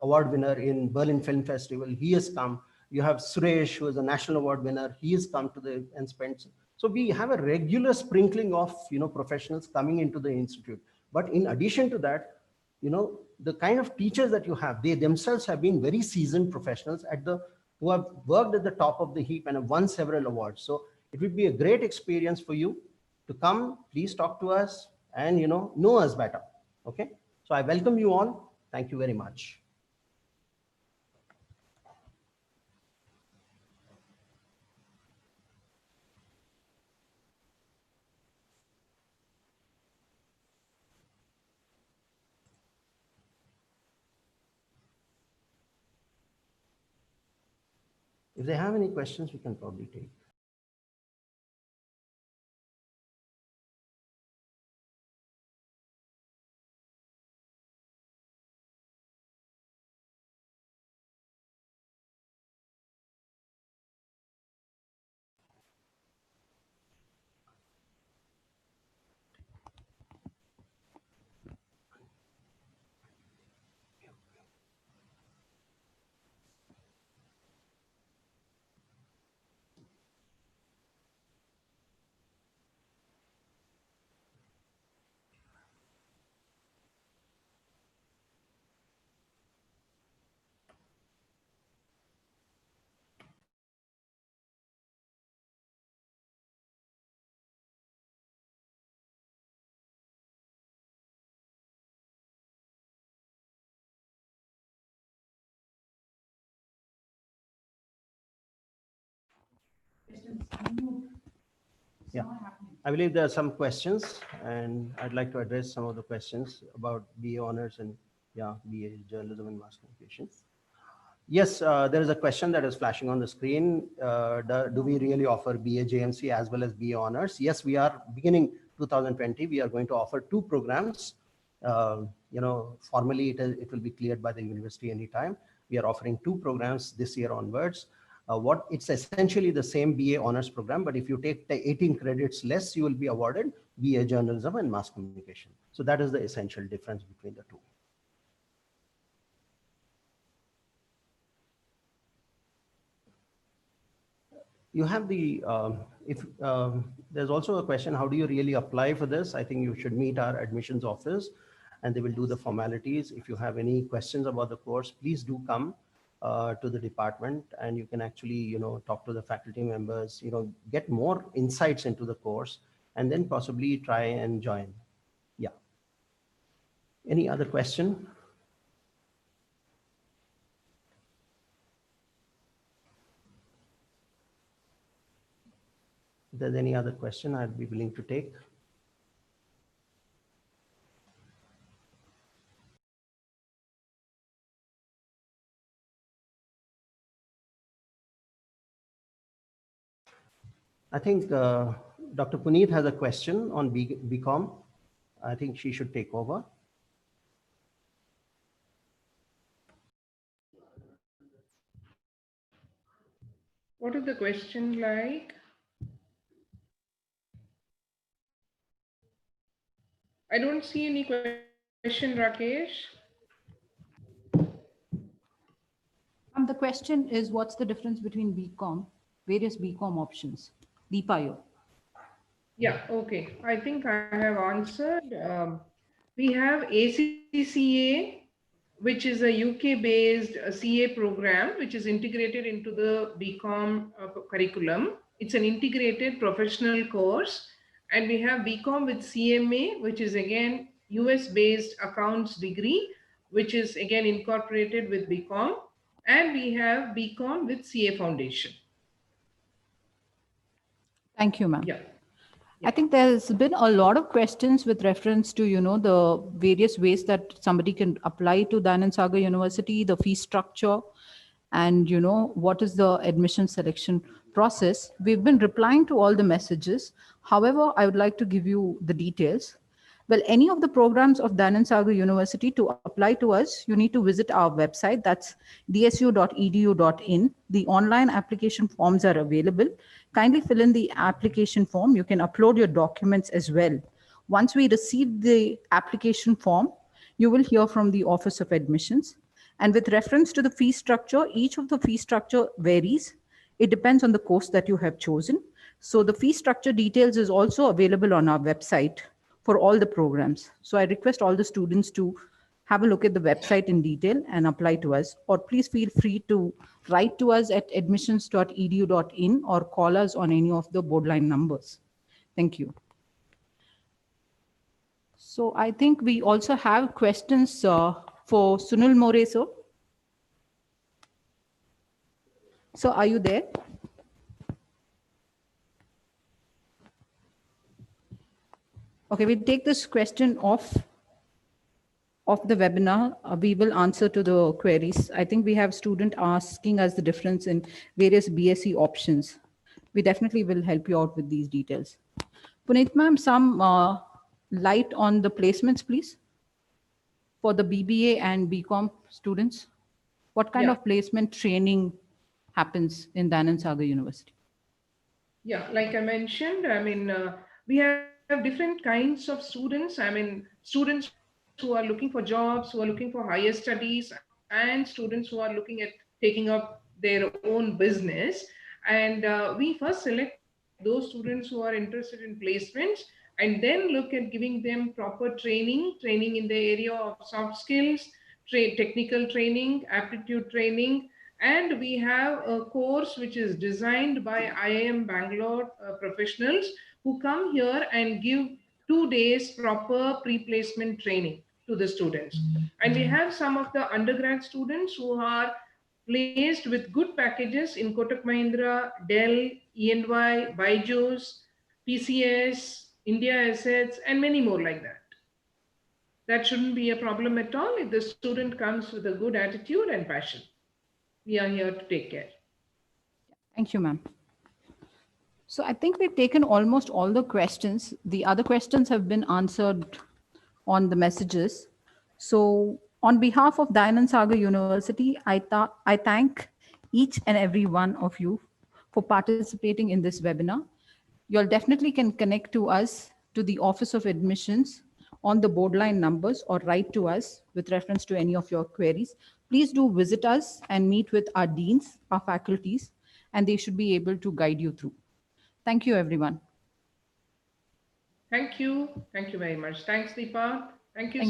award winner in Berlin Film Festival. He has come. You have Suresh, who is a national award winner. He has come to the and spent. So we have a regular sprinkling of, professionals coming into the institute. But in addition to that, the kind of teachers that you have, they themselves have been very seasoned professionals who have worked at the top of the heap and have won several awards. So it would be a great experience for you to come, please talk to us and, know us better. Okay. So I welcome you all. Thank you very much. If they have any questions, we can probably take. Yeah, I believe there are some questions, and I'd like to address some of the questions about BA honors and BA journalism and mass communication. Yes, there is a question that is flashing on the screen. Do we really offer BA JMC as well as BA honors? Yes, we are beginning 2020. We are going to offer 2 programs. Formally it will be cleared by the university anytime. We are offering 2 programs this year onwards. It's essentially the same BA honors program, but if you take the 18 credits less, you will be awarded BA journalism and mass communication. So that is the essential difference between the 2. You have the, there's also a question, how do you really apply for this? I think you should meet our admissions office and they will do the formalities. If you have any questions about the course, please do come to the department, and you can actually, talk to the faculty members, get more insights into the course and then possibly try and join. Yeah. Any other question? If there's any other question, I'd be willing to take. I think Dr. Puneet has a question on BCom. I think she should take over. What is the question like? I don't see any question, Rakesh. The question is, what's the difference between BCom, various BCom options? Deepayo. Yeah, okay. I think I have answered. We have ACCA, which is a UK-based CA program, which is integrated into the BCom curriculum. It's an integrated professional course. And we have BCom with CMA, which is again US-based accounts degree, which is again incorporated with BCom. And we have BCom with CA Foundation. Thank you, ma'am. Yeah. I think there's been a lot of questions with reference to, the various ways that somebody can apply to Dayanand Sagar University, the fee structure, and, what is the admission selection process. We've been replying to all the messages. However, I would like to give you the details. Well, any of the programs of Dayanand Sagar University, to apply to us, you need to visit our website. That's dsu.edu.in. The online application forms are available. Kindly fill in the application form. You can upload your documents as well. Once we receive the application form, you will hear from the Office of Admissions. And with reference to the fee structure, each of the fee structure varies. It depends on the course that you have chosen. So the fee structure details is also available on our website for all the programs. So I request all the students to have a look at the website in detail and apply to us, or please feel free to write to us at admissions.edu.in or call us on any of the board line numbers. Thank you. So I think we also have questions for Sunil More, sir. So are you there? Okay, we'll take this question off the webinar. We will answer to the queries. I think we have student asking us the difference in various BSc options. We definitely will help you out with these details. Puneet ma'am, some light on the placements, please, for the BBA and BCom students. What kind of placement training happens in Dayanand Sagar University? Yeah, like I mentioned, we have different kinds of students. Students who are looking for jobs, who are looking for higher studies, and students who are looking at taking up their own business. And we first select those students who are interested in placements, and then look at giving them proper training in the area of soft skills, technical training, aptitude training. And we have a course which is designed by IIM Bangalore professionals who come here and give 2 days proper pre-placement training to the students. And we have some of the undergrad students who are placed with good packages in Kotak Mahindra, Dell, ENY, Byju's, PCS, India Assets, and many more like that. That shouldn't be a problem at all if the student comes with a good attitude and passion. We are here to take care. Thank you, ma'am. So I think we've taken almost all the questions. The other questions have been answered on the messages. So on behalf of Dayanand Sagar University, I thank each and every one of you for participating in this webinar. You all definitely can connect to us, to the Office of Admissions, on the board line numbers, or write to us with reference to any of your queries. Please do visit us and meet with our deans, our faculties, and they should be able to guide you through. Thank you, everyone. Thank you. Thank you very much. Thanks, Deepa. Thank you.